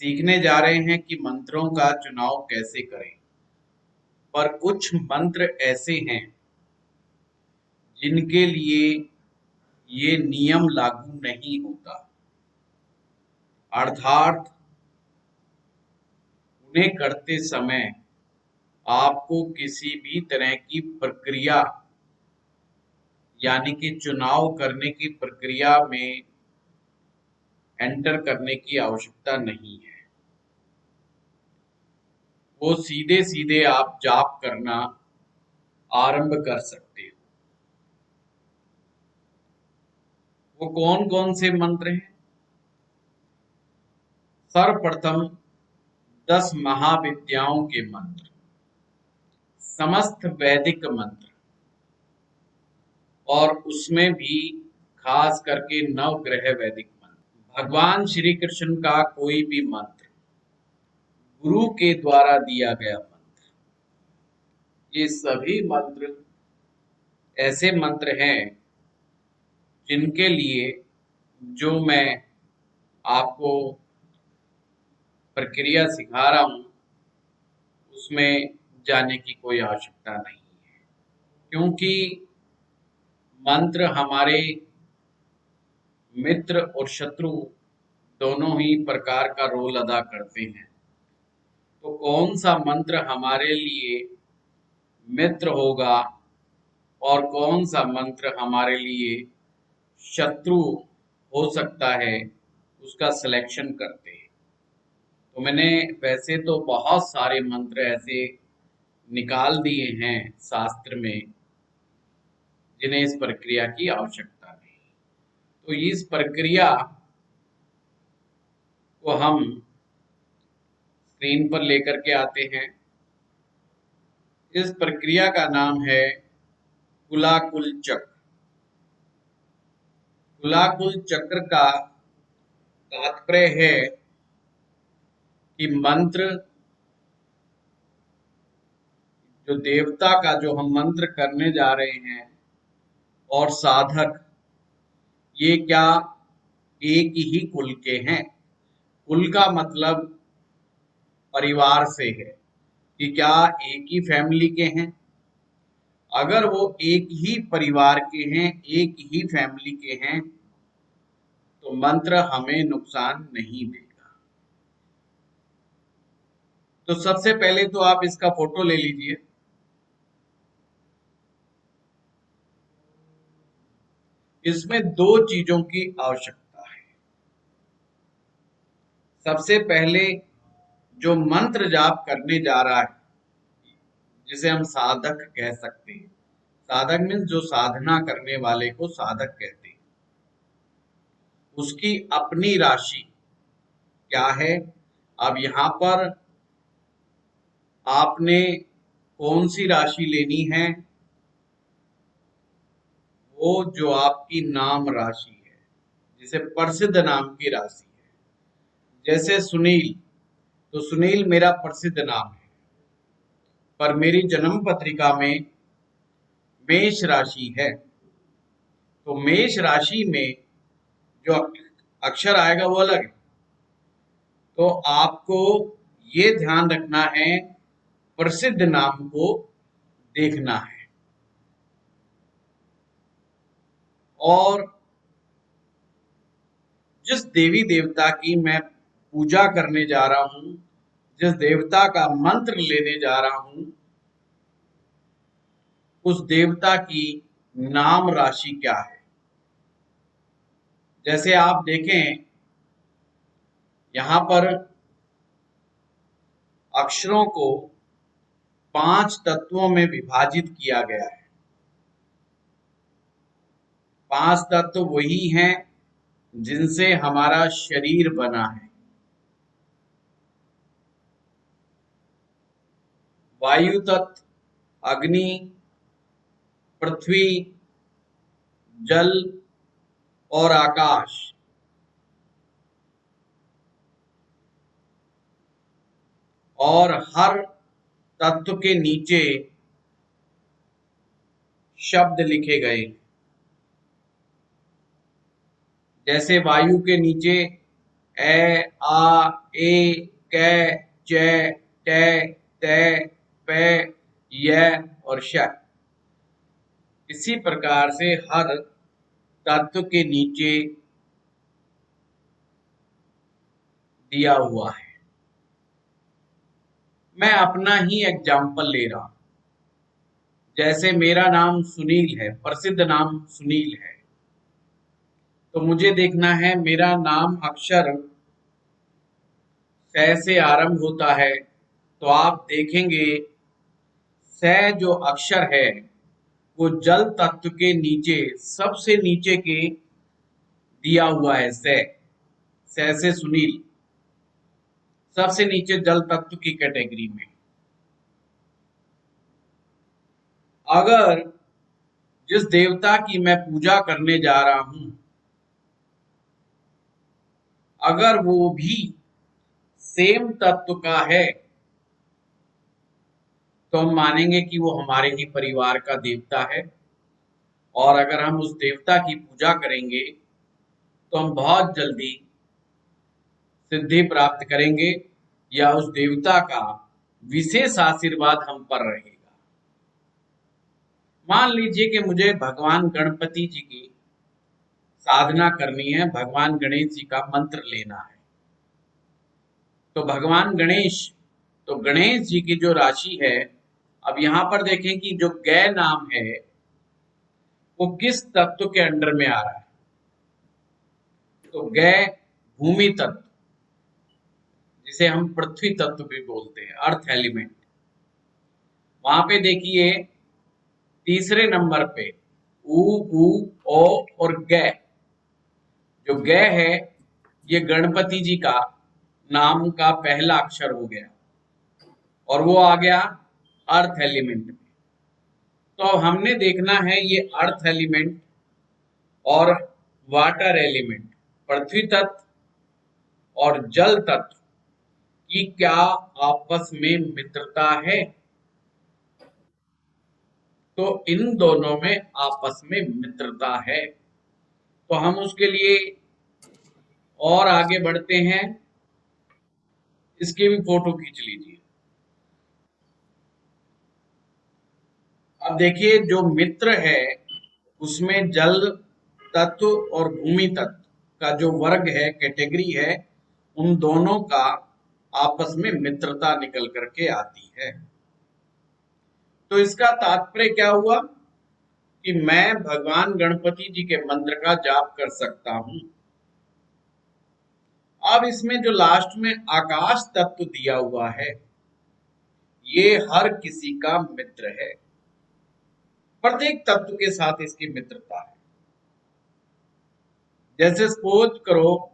सीखने जा रहे हैं कि मंत्रों का चुनाव कैसे करें। पर कुछ मंत्र ऐसे हैं जिनके लिए ये नियम लागू नहीं होता, अर्थात उन्हें करते समय आपको किसी भी तरह की प्रक्रिया यानी कि चुनाव करने की प्रक्रिया में एंटर करने की आवश्यकता नहीं है। वो सीधे सीधे आप जाप करना आरंभ कर सकते हो। वो कौन कौन से मंत्र हैं? सर्वप्रथम 10 महाविद्याओं के मंत्र, समस्त वैदिक मंत्र, और उसमें भी खास करके नवग्रह वैदिक मंत्र, भगवान श्री कृष्ण का कोई भी मंत्र, गुरु के द्वारा दिया गया मंत्र, ये सभी मंत्र ऐसे मंत्र हैं जिनके लिए जो मैं आपको प्रक्रिया सिखा रहा हूँ उसमें जाने की कोई आवश्यकता नहीं है, क्योंकि मंत्र हमारे मित्र और शत्रु दोनों ही प्रकार का रोल अदा करते हैं। तो कौन सा मंत्र हमारे लिए मित्र होगा और कौन सा मंत्र हमारे लिए शत्रु हो सकता है, उसका सिलेक्शन करते हैं। तो मैंने वैसे तो बहुत सारे मंत्र ऐसे निकाल दिए हैं शास्त्र में जिन्हें इस प्रक्रिया की आवश्यकता नहीं। तो इस प्रक्रिया को हम स्क्रीन पर लेकर के आते हैं। इस प्रक्रिया का नाम है कुलाकुल चक्र। कुलाकुल चक्र का तात्पर्य है कि मंत्र, जो देवता का जो हम मंत्र करने जा रहे हैं, और साधक, ये क्या एक ही कुल के हैं? कुल का मतलब परिवार से है कि क्या एक ही फैमिली के हैं। अगर वो एक ही परिवार के हैं, एक ही फैमिली के हैं, तो मंत्र हमें नुकसान नहीं देगा। तो सबसे पहले तो आप इसका फोटो ले लीजिए। इसमें दो चीजों की आवश्यकता है। सबसे पहले जो मंत्र जाप करने जा रहा है, जिसे हम साधक कह सकते हैं, साधक मीन्स जो साधना करने वाले को साधक कहते हैं, उसकी अपनी राशि क्या है। अब यहाँ पर आपने कौन सी राशि लेनी है? वो जो आपकी नाम राशि है, जिसे प्रसिद्ध नाम की राशि है। जैसे सुनील, तो सुनील मेरा प्रसिद्ध नाम है, पर मेरी जन्म पत्रिका में मेष राशि है। तो मेष राशि में जो अक्षर आएगा वो अलग है। तो आपको ये ध्यान रखना है, प्रसिद्ध नाम को देखना है। और जिस देवी देवता की मैं पूजा करने जा रहा हूं, जिस देवता का मंत्र लेने जा रहा हूं, उस देवता की नाम राशि क्या है। जैसे आप देखें, यहां पर अक्षरों को 5 तत्वों में विभाजित किया गया है। 5 तत्व वही हैं जिनसे हमारा शरीर बना है। वायु तत्व, अग्नि, पृथ्वी, जल और आकाश। और हर तत्व के नीचे शब्द लिखे गए। जैसे वायु के नीचे ए, आ, ए, कै, चे, टे, ते, पे, य और श। इसी प्रकार से हर तत्व के नीचे दिया हुआ है। मैं अपना ही एग्जाम्पल ले रहा हूं। जैसे मेरा नाम सुनील है, प्रसिद्ध नाम सुनील है, तो मुझे देखना है मेरा नाम अक्षर स से आरंभ होता है, तो आप देखेंगे स जो अक्षर है वो जल तत्व के नीचे, सबसे नीचे के दिया हुआ है। स से सुनील सबसे नीचे जल तत्व की कैटेगरी में। अगर जिस देवता की मैं पूजा करने जा रहा हूं, अगर वो भी सेम तत्व का है, तो हम मानेंगे कि वो हमारे ही परिवार का देवता है। और अगर हम उस देवता की पूजा करेंगे तो हम बहुत जल्दी सिद्धि प्राप्त करेंगे, या उस देवता का विशेष आशीर्वाद हम पर रहेगा। मान लीजिए कि मुझे भगवान गणपति जी की साधना करनी है, भगवान गणेश जी का मंत्र लेना है। तो भगवान गणेश, तो गणेश जी की जो राशि है, अब यहां पर देखें कि जो गै नाम है वो किस तत्व के अंडर में आ रहा है। तो गै भूमि तत्व, जिसे हम पृथ्वी तत्व भी बोलते हैं, अर्थ एलिमेंट। वहां पे देखिए तीसरे नंबर पे ऊ, ऊ, ओ और ग। जो ग है ये गणपति जी का नाम का पहला अक्षर हो गया, और वो आ गया अर्थ एलिमेंट में। तो अब हमने देखना है ये अर्थ एलिमेंट और वाटर एलिमेंट, पृथ्वी तत्व और जल तत्व की क्या आपस में मित्रता है। तो इन दोनों में आपस में मित्रता है। तो हम उसके लिए और आगे बढ़ते हैं, इसकी भी फोटो खींच लीजिए। अब देखिए जो मित्र है उसमें जल तत्व और भूमि तत्व का जो वर्ग है, कैटेगरी है, उन दोनों का आपस में मित्रता निकल करके आती है। तो इसका तात्पर्य क्या हुआ कि मैं भगवान गणपति जी के मंत्र का जाप कर सकता हूं। अब इसमें जो लास्ट में आकाश तत्व दिया हुआ है, ये हर किसी का मित्र है। प्रत्येक तत्व के साथ इसकी मित्रता है। जैसे सपोज करो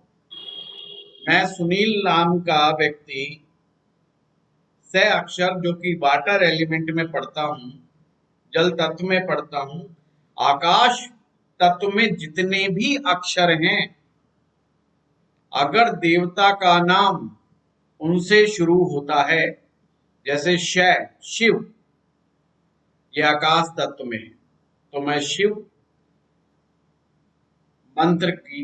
मैं सुनील नाम का व्यक्ति स अक्षर जो कि वाटर एलिमेंट में पढ़ता हूं, जल तत्व में पढ़ता हूं, आकाश तत्व में जितने भी अक्षर हैं, अगर देवता का नाम उनसे शुरू होता है, जैसे शिव, ये आकाश तत्व में है, तो मैं शिव मंत्र की,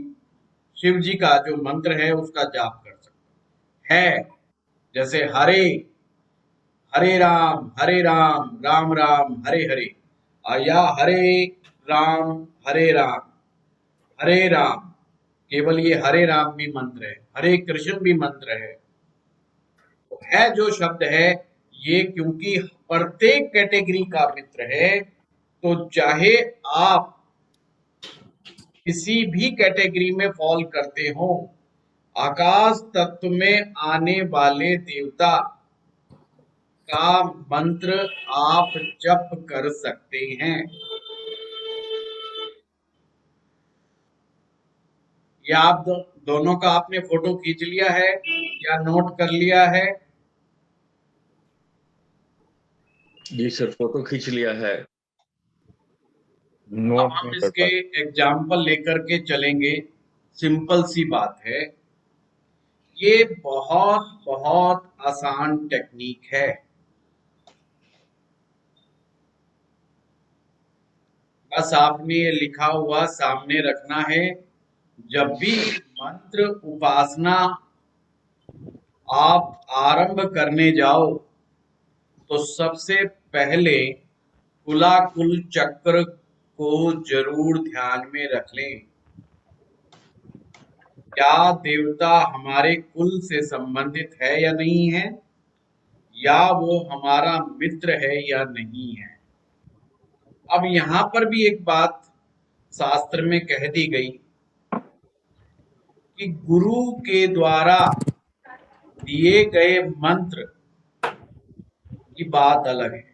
शिव जी का जो मंत्र है उसका जाप कर सकता है। जैसे हरे, हरे राम, राम राम हरे हरे, या राम हरे राम, हरे राम। केवल ये हरे राम भी मंत्र है, हरे कृष्ण भी मंत्र है। तो है जो शब्द है ये क्योंकि प्रत्येक कैटेगरी का मित्र है, तो चाहे आप किसी भी कैटेगरी में फॉल करते हो, आकाश तत्व में आने वाले देवता का मंत्र आप जप कर सकते हैं। ये आप दोनों का आपने फोटो खींच लिया है या नोट कर लिया है? जी सर, फोटो खींच लिया है, अब नोट हम नहीं कर इसके पाए। एग्जाम्पल लेकर के चलेंगे। सिंपल सी बात है, ये बहुत बहुत आसान टेक्निक है। बस आपने ये लिखा हुआ सामने रखना है, जब भी मंत्र उपासना आप आरंभ करने जाओ तो सबसे पहले कुलाकुल चक्र को जरूर ध्यान में रख लें। क्या देवता हमारे कुल से संबंधित है या नहीं है, या वो हमारा मित्र है या नहीं है। अब यहाँ पर भी एक बात शास्त्र में कह दी गई कि गुरु के द्वारा दिए गए मंत्र की बात अलग है।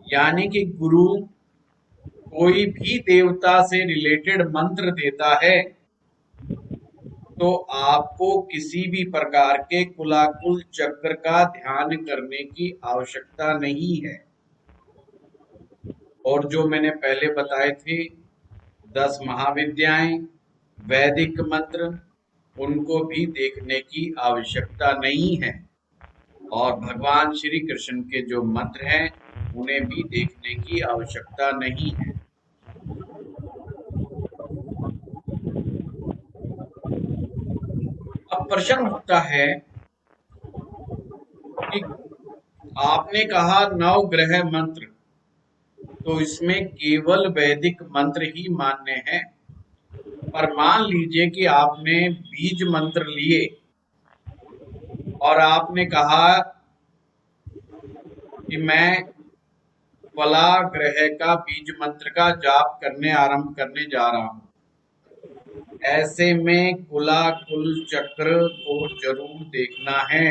यानी कि गुरु कोई भी देवता से रिलेटेड मंत्र देता है तो आपको किसी भी प्रकार के कुलाकुल चक्र का ध्यान करने की आवश्यकता नहीं है। और जो मैंने पहले बताए थे 10 महाविद्याएं, वैदिक मंत्र, उनको भी देखने की आवश्यकता नहीं है। और भगवान श्री कृष्ण के जो मंत्र हैं उन्हें भी देखने की आवश्यकता नहीं है। अब प्रश्न उठता है कि आपने कहा 9 ग्रह मंत्र, तो इसमें केवल वैदिक मंत्र ही मान्य है। पर मान लीजिए कि आपने बीज मंत्र लिए और आपने कहा कि मैं फला ग्रह का बीज मंत्र का जाप करने आरंभ करने जा रहा हूं। ऐसे में कुलाकुल चक्र को जरूर देखना है।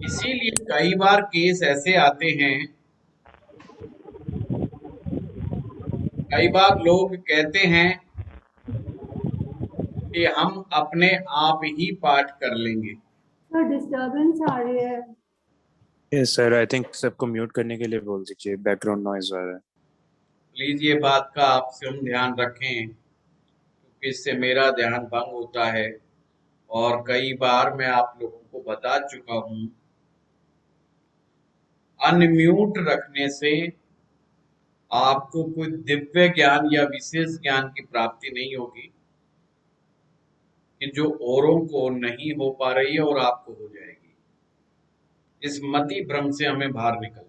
इसीलिए कई बार केस ऐसे आते हैं, कई बार लोग कहते हैं कि हम अपने आप ही पाठ कर लेंगे। सर डिस्टर्बेंस आ रही है। यस सर, आई थिंक सबको म्यूट करने के लिए बोल दीजिए, बैकग्राउंड नॉइज आ रहा है। प्लीज ये बात का आप स्वयं ध्यान रखें, क्योंकि इससे मेरा ध्यान भंग होता है। और कई बार मैं आप लोगों को बता चुका हूं, अनम्यूट रखने से आपको कोई दिव्य ज्ञान या विशेष ज्ञान की प्राप्ति नहीं होगी, कि जो औरों को नहीं हो पा रही है और आपको हो जाएगी। इस मति भ्रम से हमें बाहर निकलना है।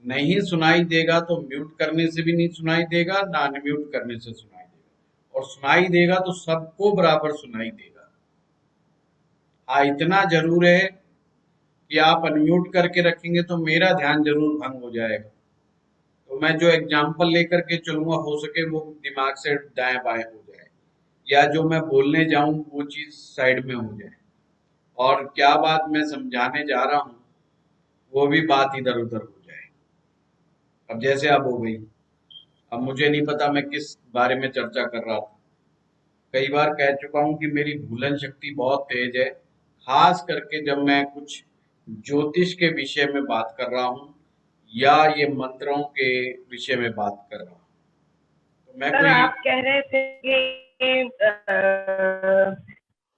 नहीं सुनाई देगा तो म्यूट करने से भी नहीं सुनाई देगा, ना अनम्यूट करने से सुनाई देगा, और सुनाई देगा तो सबको बराबर सुनाई देगा। हाँ, इतना जरूर है कि आप अनम्यूट करके रखेंगे तो मेरा ध्यान जरूर भंग हो जाएगा। तो मैं जो एग्जाम्पल लेकर के चलूंगा, हो सके वो दिमाग से दाएं बाएं हो जाए, या जो मैं बोलने जाऊं वो चीज साइड में हो जाए, और क्या बात मैं समझाने जा रहा हूं वो भी बात इधर उधर हो जाए। अब जैसे अब हो गई, अब मुझे नहीं पता मैं किस बारे में चर्चा कर रहा था। कई बार कह चुका हूं कि मेरी भूलन शक्ति बहुत तेज है, खास करके जब मैं कुछ ज्योतिष के विषय में बात कर रहा हूं या ये मंत्रों के विषय में बात कर रहा हूं। तो मैं सर कोई आप कह रहे थे कि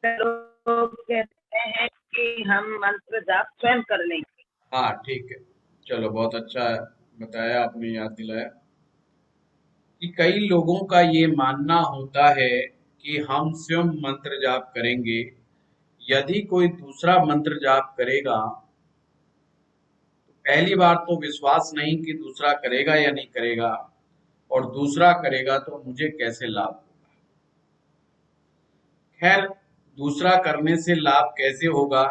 लोग कहते हैं कि हम मंत्र जाप स्वयं कर लेंगे। हाँ ठीक है, चलो बहुत अच्छा बताया आपने, याद दिलाया कि कई लोगों का ये मानना होता है कि हम स्वयं मंत्र जाप करेंगे। यदि कोई दूसरा मंत्र जाप करेगा, पहली बार तो विश्वास नहीं कि दूसरा करेगा या नहीं करेगा, और दूसरा करेगा तो मुझे कैसे लाभ होगा। खैर, दूसरा करने से लाभ कैसे होगा,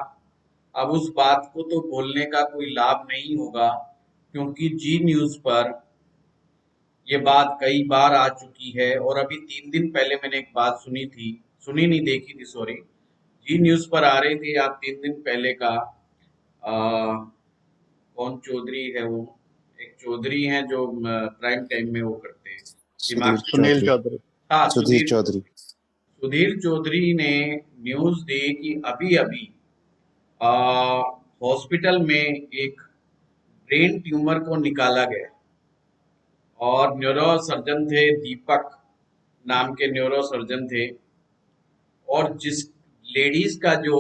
अब उस बात को तो बोलने का कोई लाभ नहीं होगा, क्योंकि जी न्यूज पर ये बात कई बार आ चुकी है। और अभी 3 दिन पहले मैंने एक बात सुनी थी, सुनी नहीं, देखी थी, सॉरी, जी न्यूज पर आ रही थी आज 3 दिन पहले का। कौन चौधरी है वो, एक चौधरी हैं जो प्राइम टाइम में वो करते हैं, दिमाग सुनील चौधरी। हाँ, सुधीर चौधरी। सुधीर चौधरी ने न्यूज दी कि अभी अभी हॉस्पिटल में एक ब्रेन ट्यूमर को निकाला गया, और न्यूरो सर्जन थे, दीपक नाम के न्यूरो सर्जन थे, और जिस लेडीज का जो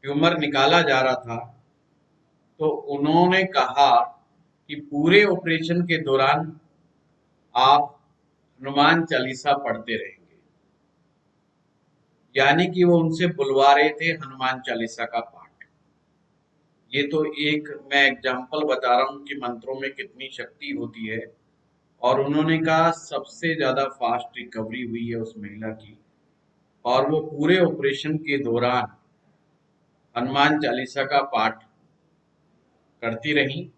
ट्यूमर निकाला जा रहा था, तो उन्होंने कहा कि पूरे ऑपरेशन के दौरान आप हनुमान चालीसा पढ़ते रहेंगे। यानी कि वो उनसे बुलवा रहे थे हनुमान चालीसा का पाठ। ये तो एक मैं एग्जाम्पल बता रहा हूं कि मंत्रों में कितनी शक्ति होती है। और उन्होंने कहा सबसे ज्यादा फास्ट रिकवरी हुई है उस महिला की, और वो पूरे ऑपरेशन के दौरान हनुमान चालीसा का पाठ करती रही।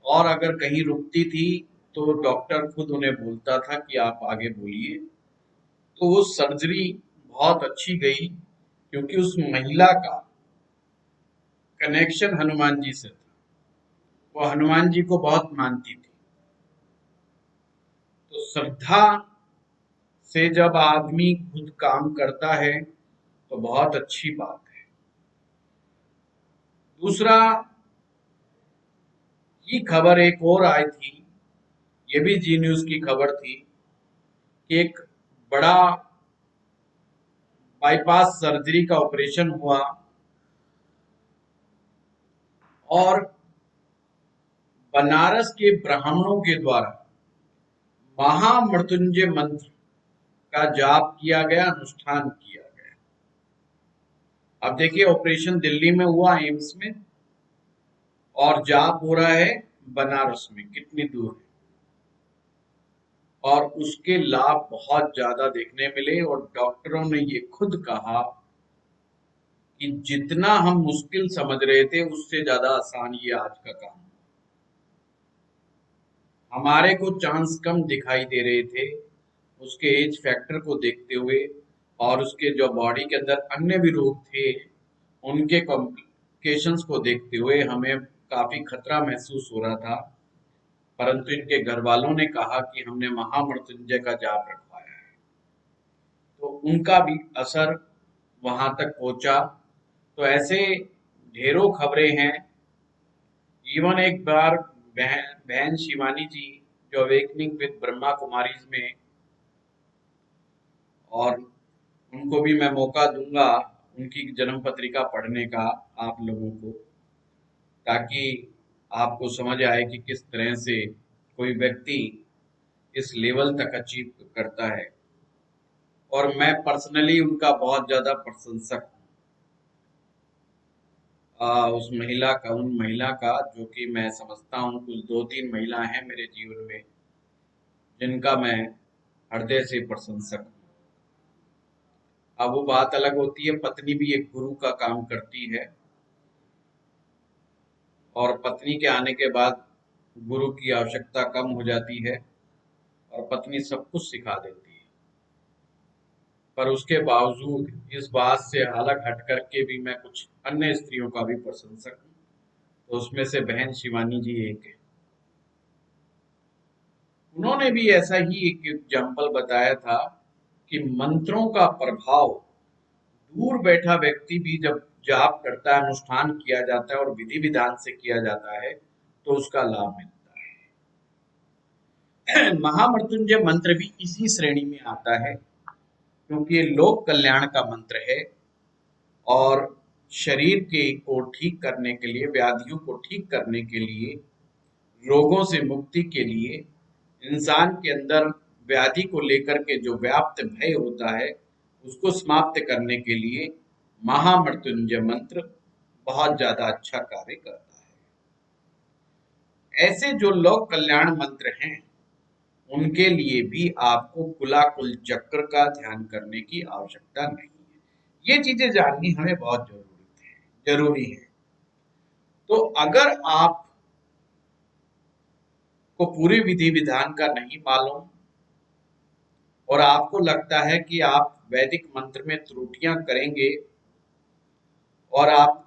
और अगर कहीं रुकती थी तो डॉक्टर खुद उन्हें बोलता था कि आप आगे बोलिए। तो वो सर्जरी बहुत अच्छी गई, क्योंकि उस महिला का कनेक्शन हनुमान जी से था। वो हनुमान जी को बहुत मानती थी। तो श्रद्धा से जब आदमी खुद काम करता है तो बहुत अच्छी बात है। दूसरा, ये खबर एक और आई थी, ये भी जी न्यूज की खबर थी कि एक बड़ा बाईपास सर्जरी का ऑपरेशन हुआ और बनारस के ब्राह्मणों के द्वारा महामृत्युंजय मंत्र का जाप किया गया, अनुष्ठान किया गया। अब देखिए, ऑपरेशन दिल्ली में हुआ एम्स में, और जाप हो रहा है बनारस में, कितनी दूर है। और उसके लाभ बहुत ज्यादा देखने मिले, और डॉक्टरों ने ये खुद कहा कि जितना हम मुश्किल समझ रहे थे उससे ज्यादा आसान ये आज का काम। हमारे को चांस कम दिखाई दे रहे थे उसके एज फैक्टर को देखते हुए, और उसके जो बॉडी के अंदर अन्य भी रोग थे उनके कॉम्प्लिकेशंस को देखते हुए हमें काफी खतरा महसूस हो रहा था। परंतु इनके घर वालों ने कहा कि हमने महामृत्युंजय का जाप रखवाया है, तो उनका भी असर वहां तक पहुंचा। तो ऐसे ढेरों खबरें हैं। इवन एक बार बहन शिवानी जी, जो अवेकनिंग विद ब्रह्मा कुमारीज में, और उनको भी मैं मौका दूंगा उनकी जन्म पत्रिका पढ़ने का आप लोगों को, ताकि आपको समझ आए कि किस तरह से कोई व्यक्ति इस लेवल तक अचीव करता है। और मैं पर्सनली उनका बहुत ज्यादा प्रशंसक हूँ। उन महिला का जो कि मैं समझता हूँ कुछ 2-3 महिला हैं मेरे जीवन में जिनका मैं हृदय से प्रशंसक हूँ। अब वो बात अलग होती है, पत्नी भी एक गुरु का काम करती है, और पत्नी के आने के बाद गुरु की आवश्यकता कम हो जाती है और पत्नी सब कुछ सिखा देती है। पर उसके बावजूद इस बात से अलग हट करके भी मैं कुछ अन्य स्त्रियों का भी प्रशंसक हूँ, तो उसमें से बहन शिवानी जी एक है। उन्होंने भी ऐसा ही एक एग्जाम्पल बताया था कि मंत्रों का प्रभाव, दूर बैठा व्यक्ति भी जब जाप करता है, अनुष्ठान किया जाता है और विधि विधान से किया जाता है तो उसका लाभ मिलता है। महामृत्युंजय मंत्र भी इसी श्रेणी में आता है, क्योंकि ये लोक कल्याण का मंत्र है और शरीर को ठीक करने के लिए, व्याधियों को ठीक करने के लिए, रोगों से मुक्ति के लिए, इंसान के अंदर व्याधि को लेकर के जो व्याप्त भय होता है उसको समाप्त करने के लिए महामृत्युंजय मंत्र बहुत ज्यादा अच्छा कार्य करता है। ऐसे जो लोक कल्याण मंत्र हैं उनके लिए भी आपको कुलाकुल चक्र का ध्यान करने की आवश्यकता नहीं है। ये चीजें जाननी हमें बहुत जरूरी है। तो अगर आप को पूरी विधि विधान का नहीं मालूम और आपको लगता है कि आप वैदिक मंत्र में त्रुटियां करेंगे और आप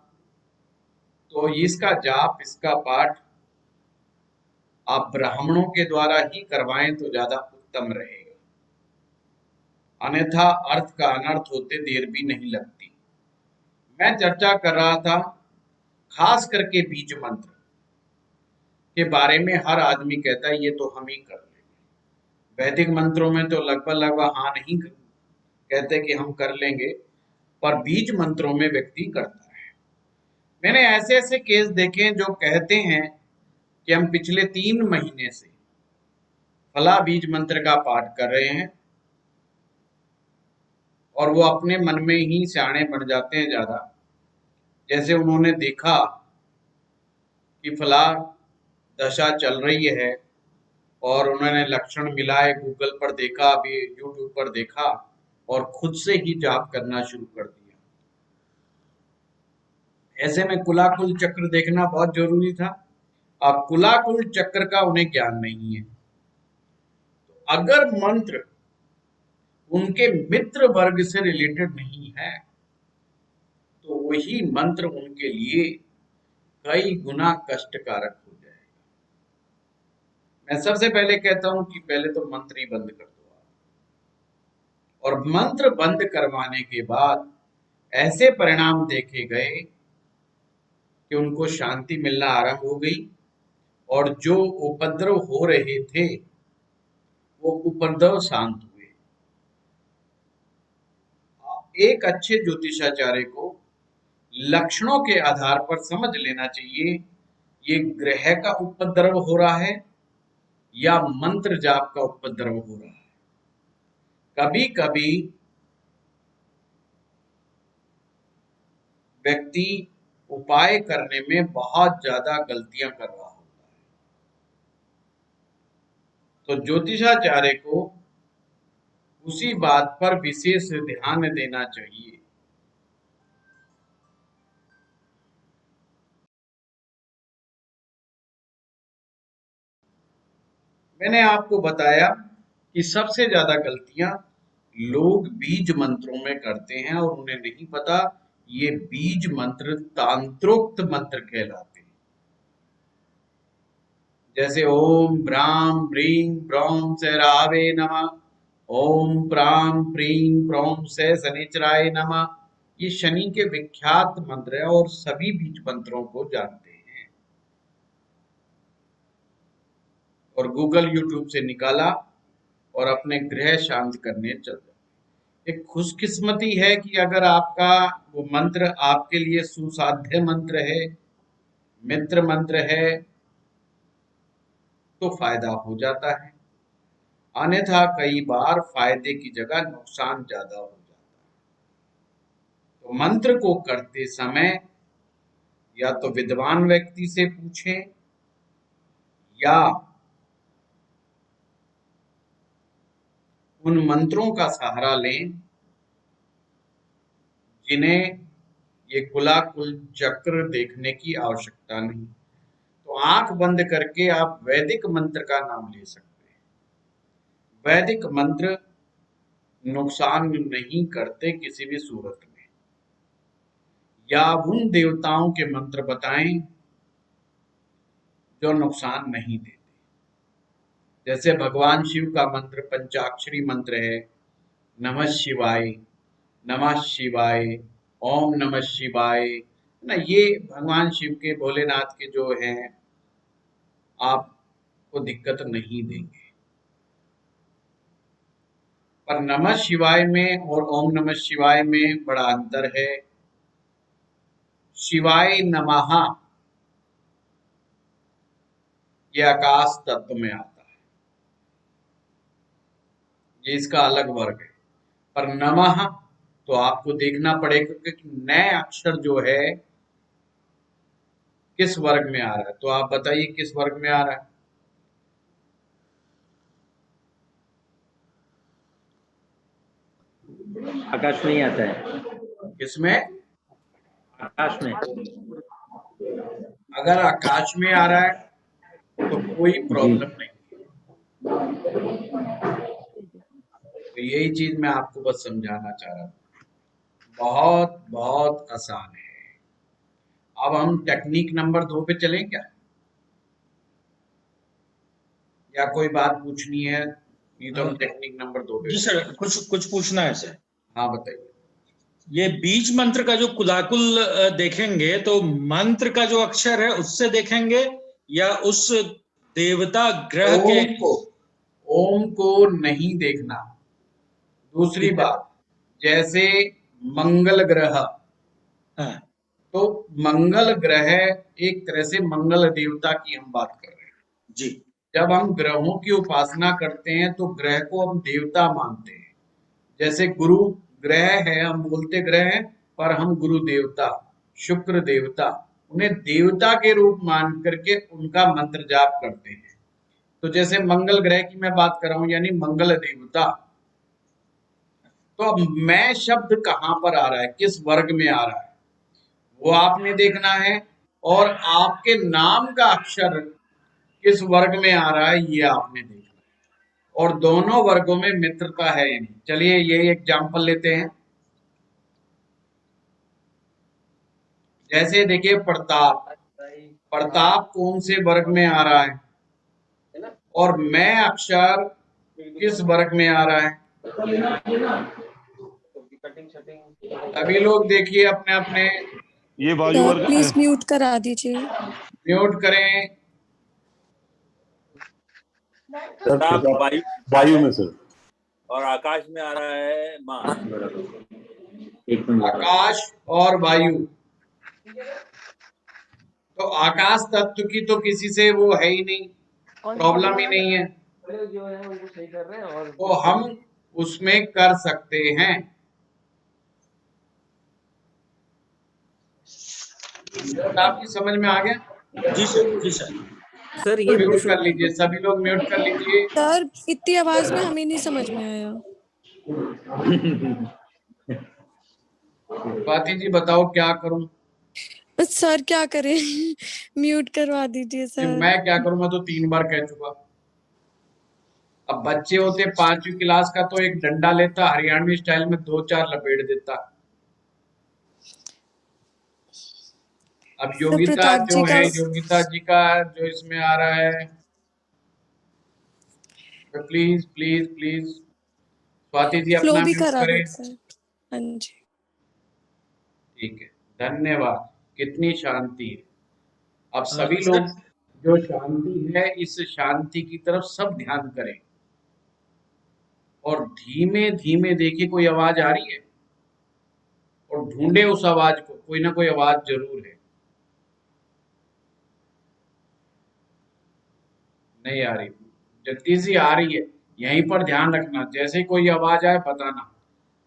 तो इसका जाप, इसका पाठ आप ब्राह्मणों के द्वारा ही करवाएं तो ज्यादा उत्तम रहेगा, अन्यथा अर्थ का अनर्थ होते देर भी नहीं लगती। मैं चर्चा कर रहा था खास करके बीज मंत्र के बारे में। हर आदमी कहता है ये तो हम ही कर लेंगे। वैदिक मंत्रों में तो लगभग हाँ नहीं कहते कि हम कर लेंगे, पर बीज मंत्रों में व्यक्ति करता है। मैंने ऐसे ऐसे केस देखे हैं जो कहते हैं कि हम पिछले 3 महीने से फला बीज मंत्र का पाठ कर रहे हैं और वो अपने मन में ही सियाणे बन जाते हैं ज्यादा। जैसे उन्होंने देखा कि फला दशा चल रही है और उन्होंने लक्षण मिलाए, गूगल पर देखा, अभी यूट्यूब पर देखा और खुद से ही जाप करना शुरू कर दिया। ऐसे में कुलाकुल चक्र देखना बहुत जरूरी था। अब कुलाकुल चक्र का उन्हें ज्ञान नहीं है, तो अगर मंत्र उनके मित्र वर्ग से रिलेटेड नहीं है तो वही मंत्र उनके लिए कई गुना कष्टकारक हो जाएगा। मैं सबसे पहले कहता हूं कि पहले तो मंत्र ही बंद कर दो आप। और मंत्र बंद करवाने के बाद ऐसे परिणाम देखे गए कि उनको शांति मिलना आरंभ हो गई और जो उपद्रव हो रहे थे वो उपद्रव शांत हुए। एक अच्छे ज्योतिषाचार्य को लक्षणों के आधार पर समझ लेना चाहिए ये ग्रह का उपद्रव हो रहा है या मंत्र जाप का उपद्रव हो रहा है। कभी कभी व्यक्ति उपाय करने में बहुत ज्यादा गलतियां कर रहा होता है, तो ज्योतिषाचार्य को उसी बात पर विशेष ध्यान देना चाहिए। मैंने आपको बताया कि सबसे ज्यादा गलतियां लोग बीज मंत्रों में करते हैं और उन्हें नहीं पता ये बीज मंत्र तांत्रोक्त मंत्र कहलाते हैं। जैसे ओम ब्राम ब्रीं ब्रौं से रावे नमः, ओम प्राम प्रीं प्रौं से शनिचराय नमः। ये शनि के विख्यात मंत्र है और सभी बीज मंत्रों को जानते हैं और गूगल यूट्यूब से निकाला और अपने ग्रह शांत करने चल जाए। एक खुशकिस्मती है कि अगर आपका वो मंत्र आपके लिए सुसाध्य मंत्र है, मित्र मंत्र है, तो फायदा हो जाता है। अन्यथा कई बार फायदे की जगह नुकसान ज्यादा हो जाता है। तो मंत्र को करते समय या तो विद्वान व्यक्ति से पूछें या उन मंत्रों का सहारा लें जिन्हें ये कुलाकुल चक्र देखने की आवश्यकता नहीं। तो आंख बंद करके आप वैदिक मंत्र का नाम ले सकते हैं। वैदिक मंत्र नुकसान नहीं करते किसी भी सूरत में। या उन देवताओं के मंत्र बताएं जो नुकसान नहीं देते। जैसे भगवान शिव का मंत्र पंचाक्षरी मंत्र है, नमः शिवाय, नमः शिवाय, ओम नमः शिवाय ना। ये भगवान शिव के, भोलेनाथ के जो हैं, आपको दिक्कत नहीं देंगे। पर नमः शिवाय में और ओम नमः शिवाय में बड़ा अंतर है। शिवाय नमः ये आकाश तत्व में आता है, ये इसका अलग वर्ग है। पर नमः तो आपको देखना पड़ेगा कि नए अक्षर जो है किस वर्ग में आ रहा है। तो आप बताइए किस वर्ग में आ रहा है। आकाश में ही आता है। किसमें? आकाश में। अगर आकाश में आ रहा है तो कोई प्रॉब्लम नहीं है। तो यही चीज मैं आपको बस समझाना चाह रहा था। बहुत बहुत आसान है। अब हम टेक्निक नंबर 2 पे चलें क्या, या कोई बात पूछनी है? नहीं तो हम टेक्निक नंबर 2 पे। जी सर, कुछ पूछना है सर। हाँ बताइए। ये बीज मंत्र का जो कुलाकुल देखेंगे तो मंत्र का जो अक्षर है उससे देखेंगे या उस देवता ग्रह के? ओम को नहीं देखना। दूसरी बात, जैसे मंगल ग्रह, हाँ, तो मंगल ग्रह एक तरह से मंगल देवता की हम बात कर रहे हैं। जी। जब हम ग्रहों की उपासना करते हैं तो ग्रह को हम देवता मानते हैं। जैसे गुरु ग्रह है, हम बोलते ग्रह हैं, पर हम गुरु देवता, शुक्र देवता, उन्हें देवता के रूप मान करके उनका मंत्र जाप करते हैं। तो जैसे मंगल ग्रह की मैं बात कर रहा हूं, यानी मंगल देवता। तो अब मैं शब्द कहां पर आ रहा है, किस वर्ग में आ रहा है, वो आपने देखना है। और आपके नाम का अक्षर किस वर्ग में आ रहा है, ये आपने देखना है। और दोनों वर्गों में मित्रता है या नहीं। चलिए ये एग्जाम्पल लेते हैं। जैसे देखिए प्रताप, प्रताप कौन से वर्ग में आ रहा है, और मैं अक्षर किस वर्ग में आ रहा है। सभी लोग देखिए अपने अपने, ये वायु सर वर्ग प्लीज म्यूट करा दीजिए। म्यूट करें। प्रताप वायु वायु में सर, और आकाश में आ रहा है मां। एक मिनट। आकाश और वायु, तो आकाश तत्व की तो किसी से वो है ही नहीं, प्रॉब्लम ही नहीं है, जो है उनको सही कर रहे हैं और तो हम उसमें कर सकते हैं। आपकी समझ में आ गया? जी सर, जी सर। सर ये म्यूट कर लीजिए, सभी लोग म्यूट कर लीजिए। सर इतनी आवाज में हमें नहीं समझ में आया। स्वाति जी बताओ क्या करूं? सर क्या करें? म्यूट करवा दीजिए कि सर। मैं क्या करूं, मैं तो 3 बार कह चुका। अब बच्चे होते 5वीं क्लास का, तो एक डंडा लेता, हरियाणवी स्टाइल में 2-4 लपेट देता। अब योगिता प्रताप जो जी का है, योगिता जी का जो इसमें आ रहा है, तो please please please Swati ji फ्लो अपना भी म्यूट करा करें। दो सर। हाँ जी ठीक है, धन्यवाद। कितनी शांति है। अब सभी सर, लोग जो शांति है, इस शांति की तरफ सब ध्यान करें। और धीमे धीमे देखिए कोई आवाज आ रही है, और ढूंढे उस आवाज को, कोई ना कोई आवाज जरूर है। नहीं आ रही, जल्दी सी आ रही है, यहीं पर ध्यान रखना। जैसे कोई आवाज आए बताना,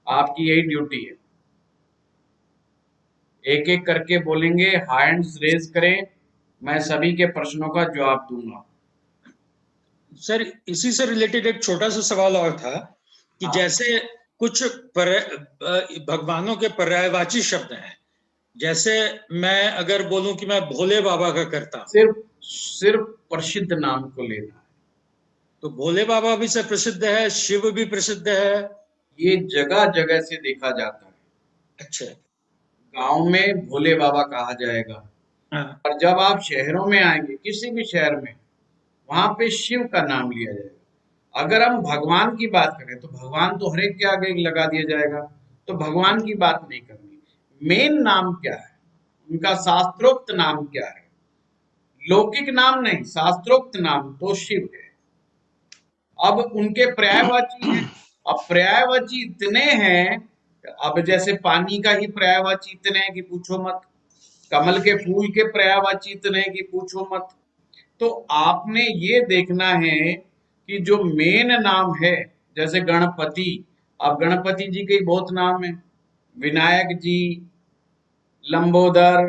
आपकी यही ड्यूटी है। एक एक करके बोलेंगे, हैंड्स रेज करें, मैं सभी के प्रश्नों का जवाब दूंगा। सर इसी से रिलेटेड एक छोटा सा सवाल और था कि हाँ। जैसे कुछ भगवानों के पर्यायवाची शब्द हैं। जैसे मैं अगर बोलूं कि मैं भोले बाबा का करता हूं, सिर्फ प्रसिद्ध नाम को लेना है। तो भोले बाबा भी से प्रसिद्ध है, शिव भी प्रसिद्ध है। ये जगह जगह से देखा जाता है। अच्छा। गांव में भोले बाबा कहा जाएगा, हाँ। और जब आप शहरों में आएंगे, किसी भी शहर में, वहां पे शिव का नाम लिया जाएगा। अगर हम भगवान की बात करें तो भगवान तो हर एक के आगे लगा दिया जाएगा, तो भगवान की बात नहीं करनी। मेन नाम क्या है, उनका शास्त्रोक्त नाम क्या है, लौकिक नाम नहीं, शास्त्रोक्त नाम तो शिव है। अब उनके पर्यायवाची हैं। अब पर्यायवाची इतने हैं, अब जैसे पानी का ही पर्यायवाची इतने हैं कि पूछो मत, कमल के फूल के पर्यायवाची इतने हैं कि पूछो मत। तो आपने ये देखना है कि जो मेन नाम है, जैसे गणपति, अब गणपति जी के बहुत नाम है, विनायक जी, लंबोदर,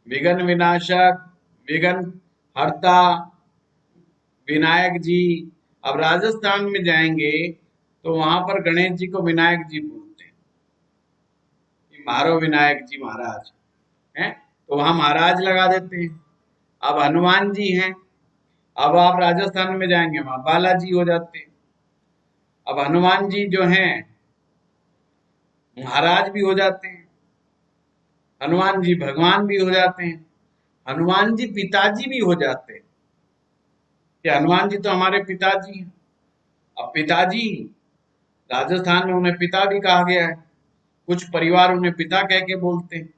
विघ्न विनाशक, विघ्न हरता, विनायक जी। अब राजस्थान में जाएंगे तो वहां पर गणेश जी को विनायक जी बोलते हैं, मारो विनायक जी महाराज हैं, तो वहां महाराज लगा देते हैं। अब हनुमान जी हैं, अब आप राजस्थान में जाएंगे वहां बालाजी हो जाते हैं। अब हनुमान जी जो हैं महाराज भी हो जाते हैं, हनुमान जी भगवान भी हो जाते हैं, हनुमान जी पिताजी भी हो जाते हैं कि हनुमान जी तो हमारे पिताजी हैं। अब पिताजी, राजस्थान में उन्हें पिता भी कहा गया है, कुछ परिवार उन्हें पिता कह के बोलते हैं।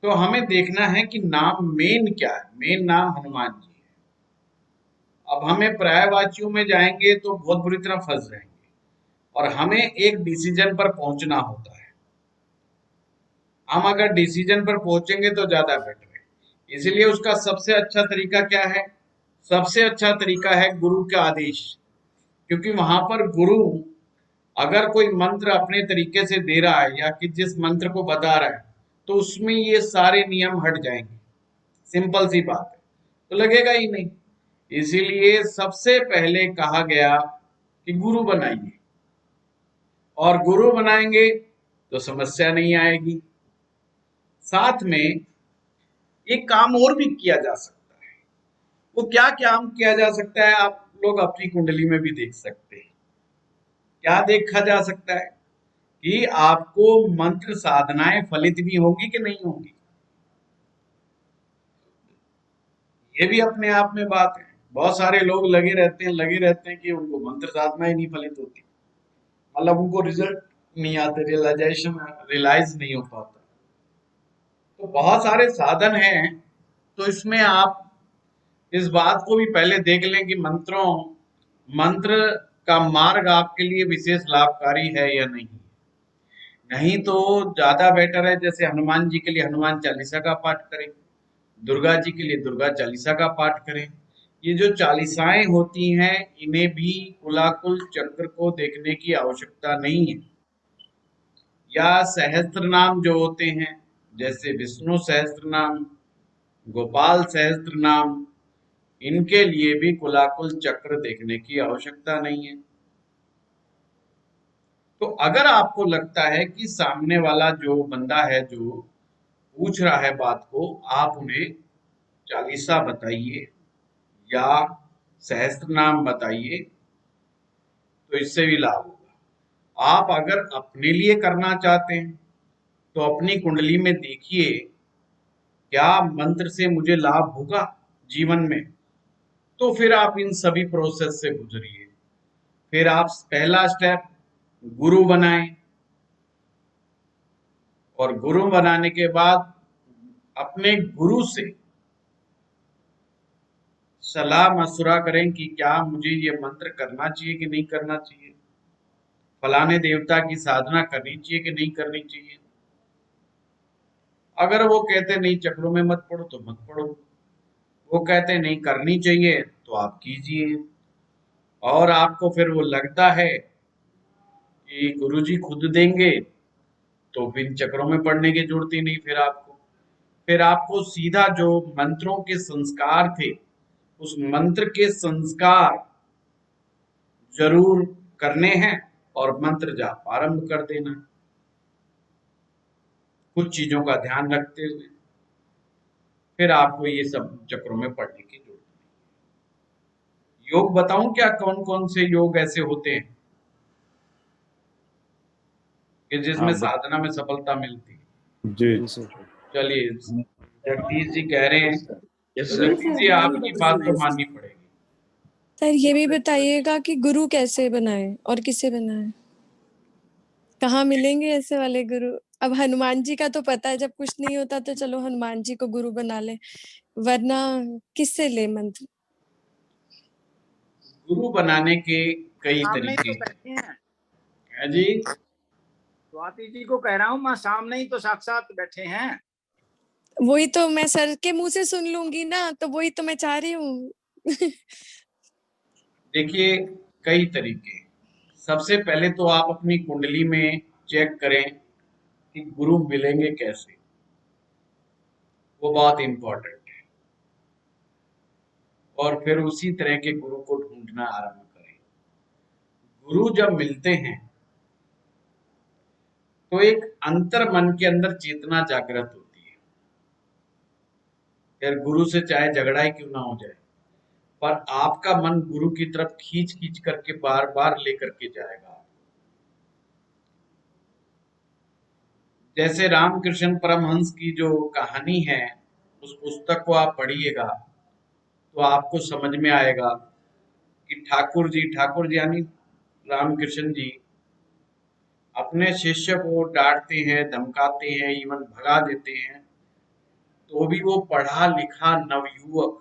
तो हमें देखना है कि नाम मेन क्या है। मेन नाम हनुमान जी है। अब हमें पर्यायवाचियों में जाएंगे तो बहुत बुरी तरह फंस जाएंगे, और हमें एक डिसीजन पर पहुंचना होता है। हम अगर डिसीजन पर पहुंचेंगे तो ज्यादा बेटर है। इसलिए उसका सबसे अच्छा तरीका क्या है? सबसे अच्छा तरीका है गुरु का आदेश, क्योंकि वहां पर गुरु अगर कोई मंत्र अपने तरीके से दे रहा है या कि जिस मंत्र को बता रहा है तो उसमें ये सारे नियम हट जाएंगे। सिंपल सी बात है, तो लगेगा ही नहीं। इसीलिए सबसे पहले कहा गया कि गुरु बनाइए, और गुरु बनाएंगे तो समस्या नहीं आएगी। साथ में एक काम और भी किया जा सकता है। वो क्या काम किया जा सकता है आप लोग अपनी कुंडली में भी देख सकते हैं। क्या देखा जा सकता है कि आपको मंत्र साधनाएं फलित भी होंगी कि नहीं होंगी। ये भी अपने आप में बात है। बहुत सारे लोग लगे रहते हैं कि उनको मंत्र साधनाएं नहीं फलित होती, मतलब उनको रिजल्ट नहीं आते, रियलाइज नहीं हो पाता। तो बहुत सारे साधन हैं, तो इसमें आप इस बात को भी पहले देख लें कि मंत्र का मार्ग आपके लिए विशेष लाभकारी है या नहीं। नहीं तो ज्यादा बेटर है, जैसे हनुमान जी के लिए हनुमान चालीसा का पाठ करें, दुर्गा जी के लिए दुर्गा चालीसा का पाठ करें। ये जो चालीसाएं होती हैं इन्हें भी कुलाकुल चक्र को देखने की आवश्यकता नहीं है। या सहस्त्र नाम जो होते हैं, जैसे विष्णु सहस्त्र नाम, गोपाल सहस्त्र नाम, इनके लिए भी कुलाकुल चक्र देखने की आवश्यकता नहीं है। तो अगर आपको लगता है कि सामने वाला जो बंदा है जो पूछ रहा है बात को, आप उन्हें चालीसा बताइए या सहस्त्र नाम बताइए, तो इससे भी लाभ होगा। आप अगर अपने लिए करना चाहते हैं तो अपनी कुंडली में देखिए क्या मंत्र से मुझे लाभ होगा जीवन में, तो फिर आप इन सभी प्रोसेस से गुजरिए। फिर आप पहला स्टेप गुरु बनाएं, और गुरु बनाने के बाद अपने गुरु से सलाह मशुरा करें कि क्या मुझे ये मंत्र करना चाहिए कि नहीं करना चाहिए, फलाने देवता की साधना करनी चाहिए कि नहीं करनी चाहिए। अगर वो कहते नहीं चक्रों में मत पड़ो तो मत पड़ो, वो कहते नहीं करनी चाहिए तो आप कीजिए। और आपको फिर वो लगता है कि गुरुजी खुद देंगे तो फिर चक्रों में पड़ने की जरूरत ही नहीं। फिर आपको सीधा जो मंत्रों के संस्कार थे उस मंत्र के संस्कार जरूर करने हैं और मंत्र जाप आरंभ कर देना, कुछ चीजों का ध्यान रखते हुए। फिर आपको ये सब चक्रों में पड़ने की जरूरत नहीं। योग बताऊं क्या, कौन कौन से योग ऐसे होते हैं कि जिसमें साधना में सफलता मिलती है? जी चलिए, जगदीश जी कह रहे हैं, यस तो सर। जगदीश जी आपकी बात तो माननी पड़ेगी। सर ये भी बताइएगा कि गुरु कैसे बनाए और किसे बनाए, कहाँ मिलेंगे ऐसे वाले गुरु। अब हनुमान जी का तो पता है, जब कुछ नहीं होता तो चलो हनुमान जी को गुरु बना ले, वरना किससे ले मंत्र। गुरु बनाने के कई सामने ही तरीके तो बैठे हैं। हैं जी। स्वाति जी को कह रहा हूँ, माँ सामने ही तो साक्षात बैठे हैं। वही तो मैं सर के मुंह से सुन लूंगी ना, तो वही तो मैं चाह रही हूँ। देखिए, कई तरीके। सबसे पहले तो आप अपनी कुंडली में चेक करें कि गुरु मिलेंगे कैसे, वो बहुत इंपॉर्टेंट है। और फिर उसी तरह के गुरु को ढूंढना आरंभ करें। गुरु जब मिलते हैं तो एक अंतर मन के अंदर चेतना जागृत होती है। फिर गुरु से चाहे झगड़ा ही क्यों ना हो जाए, पर आपका मन गुरु की तरफ खींच खींच करके बार बार लेकर के जाएगा। जैसे रामकृष्ण परमहंस की जो कहानी है, उस पुस्तक को आप पढ़िएगा तो आपको समझ में आएगा कि ठाकुर जी यानी रामकृष्ण जी अपने शिष्य को डांटते हैं, धमकाते हैं, इवन भगा देते हैं, तो भी वो पढ़ा लिखा नवयुवक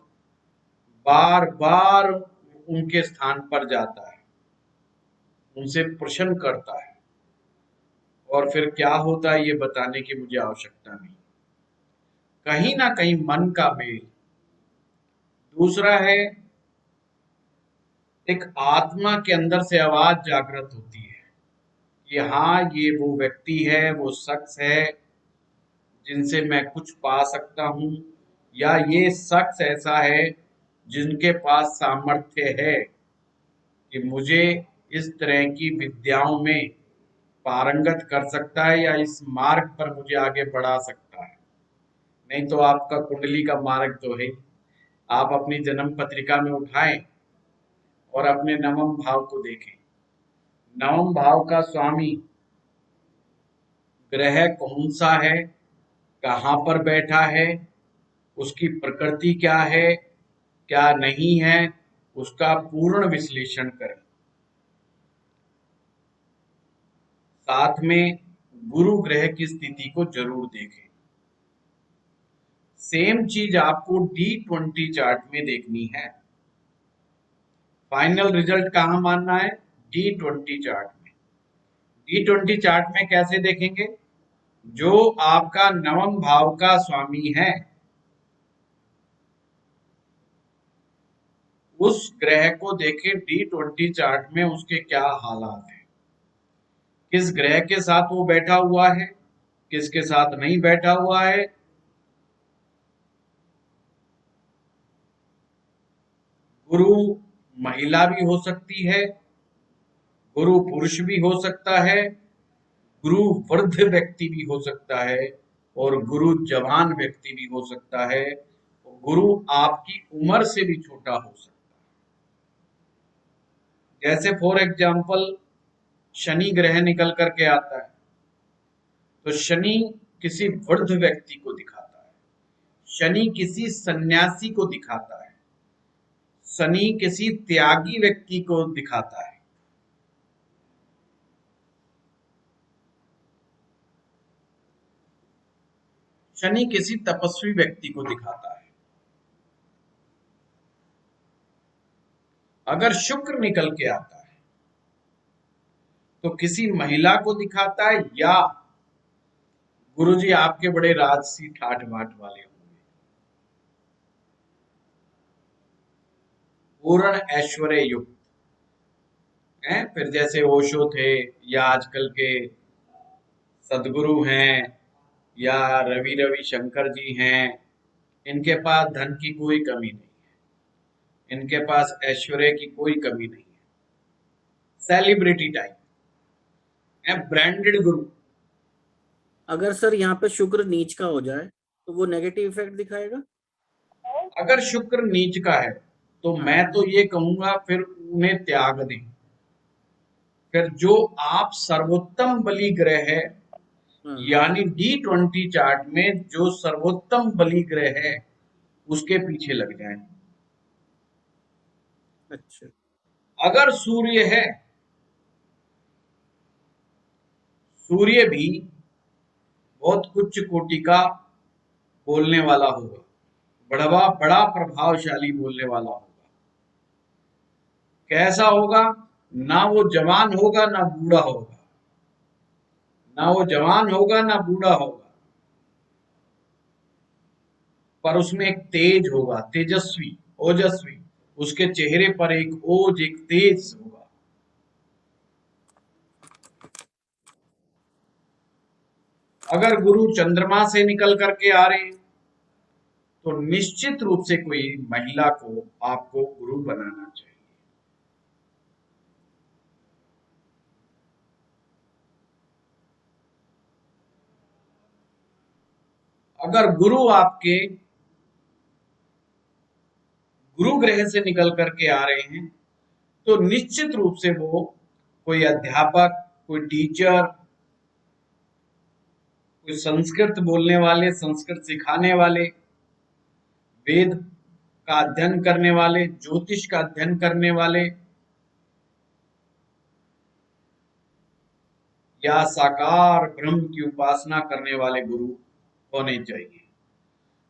बार बार उनके स्थान पर जाता है, उनसे प्रश्न करता है और फिर क्या होता है ये बताने की मुझे आवश्यकता नहीं। कहीं ना कहीं मन का मेल। दूसरा है, एक आत्मा के अंदर से आवाज जागृत होती है कि हाँ, ये वो व्यक्ति है, वो शख्स है जिनसे मैं कुछ पा सकता हूँ, या ये शख्स ऐसा है जिनके पास सामर्थ्य है कि मुझे इस तरह की विद्याओं में पारंगत कर सकता है या इस मार्ग पर मुझे आगे बढ़ा सकता है। नहीं तो आपका कुंडली का मार्ग तो है ही। आप अपनी जन्म पत्रिका में उठाएं और अपने नवम भाव को देखें। नवम भाव का स्वामी ग्रह कौन सा है, कहाँ पर बैठा है, उसकी प्रकृति क्या है, क्या नहीं है, उसका पूर्ण विश्लेषण करें। साथ में गुरु ग्रह की स्थिति को जरूर देखें। सेम चीज आपको D20 चार्ट में देखनी है। फाइनल रिजल्ट कहाँ मानना है? D20 चार्ट में। D20 चार्ट में कैसे देखेंगे? जो आपका नवम भाव का स्वामी है, उस ग्रह को देखें D20 चार्ट में उसके क्या हालात हैं, किस ग्रह के साथ वो बैठा हुआ है, किसके साथ नहीं बैठा हुआ है। गुरु महिला भी हो सकती है, गुरु पुरुष भी हो सकता है, गुरु वृद्ध व्यक्ति भी हो सकता है, और गुरु जवान व्यक्ति भी हो सकता है, गुरु आपकी उम्र से भी छोटा हो सकता है। जैसे फॉर एग्जाम्पल शनि ग्रह निकल करके आता है तो शनि किसी वृद्ध व्यक्ति को दिखाता है, शनि किसी सन्यासी को दिखाता है, शनि किसी त्यागी व्यक्ति को दिखाता है। शनि किसी तपस्वी व्यक्ति को दिखाता है। अगर शुक्र निकल के आता है तो किसी महिला को दिखाता है, या गुरुजी आपके बड़े राजसी ठाठ बाट वाले होंगे, पूर्ण ऐश्वर्य युक्त हैं। फिर जैसे ओशो थे, या आजकल के सदगुरु हैं, या रवि शंकर जी हैं, इनके पास धन की कोई कमी नहीं है, इनके पास ऐश्वर्य की कोई कमी नहीं है। सेलिब्रिटी टाइप है, ब्रांडेड गुरु। अगर सर यहाँ पे शुक्र नीच का हो जाए तो वो नेगेटिव इफेक्ट दिखाएगा? अगर शुक्र नीच का है तो मैं तो ये कहूंगा फिर उन्हें त्याग दें। फिर जो आप सर्वोत्तम बलि ग्रह है, यानी D20 चार्ट में जो सर्वोत्तम बलि ग्रह है, उसके पीछे लग जाएं। अच्छा। अगर सूर्य है, सूर्य भी बहुत उच्च कोटि का बोलने वाला होगा, बड़ा प्रभावशाली बोलने वाला होगा। कैसा होगा? ना वो जवान होगा ना बूढ़ा होगा, ना वो जवान होगा ना बूढ़ा होगा, पर उसमें एक तेज होगा, तेजस्वी, ओजस्वी। उसके चेहरे पर एक ओज, एक तेज होगा। अगर गुरु चंद्रमा से निकल करके आ रहे हैं तो निश्चित रूप से कोई महिला को आपको गुरु बनाना चाहिए। अगर गुरु आपके गुरु ग्रह से निकल करके आ रहे हैं तो निश्चित रूप से वो कोई अध्यापक, कोई टीचर, कोई संस्कृत बोलने वाले, संस्कृत सिखाने वाले, वेद का अध्ययन करने वाले, ज्योतिष का अध्ययन करने वाले, या साकार ब्रह्म की उपासना करने वाले गुरु होने चाहिए।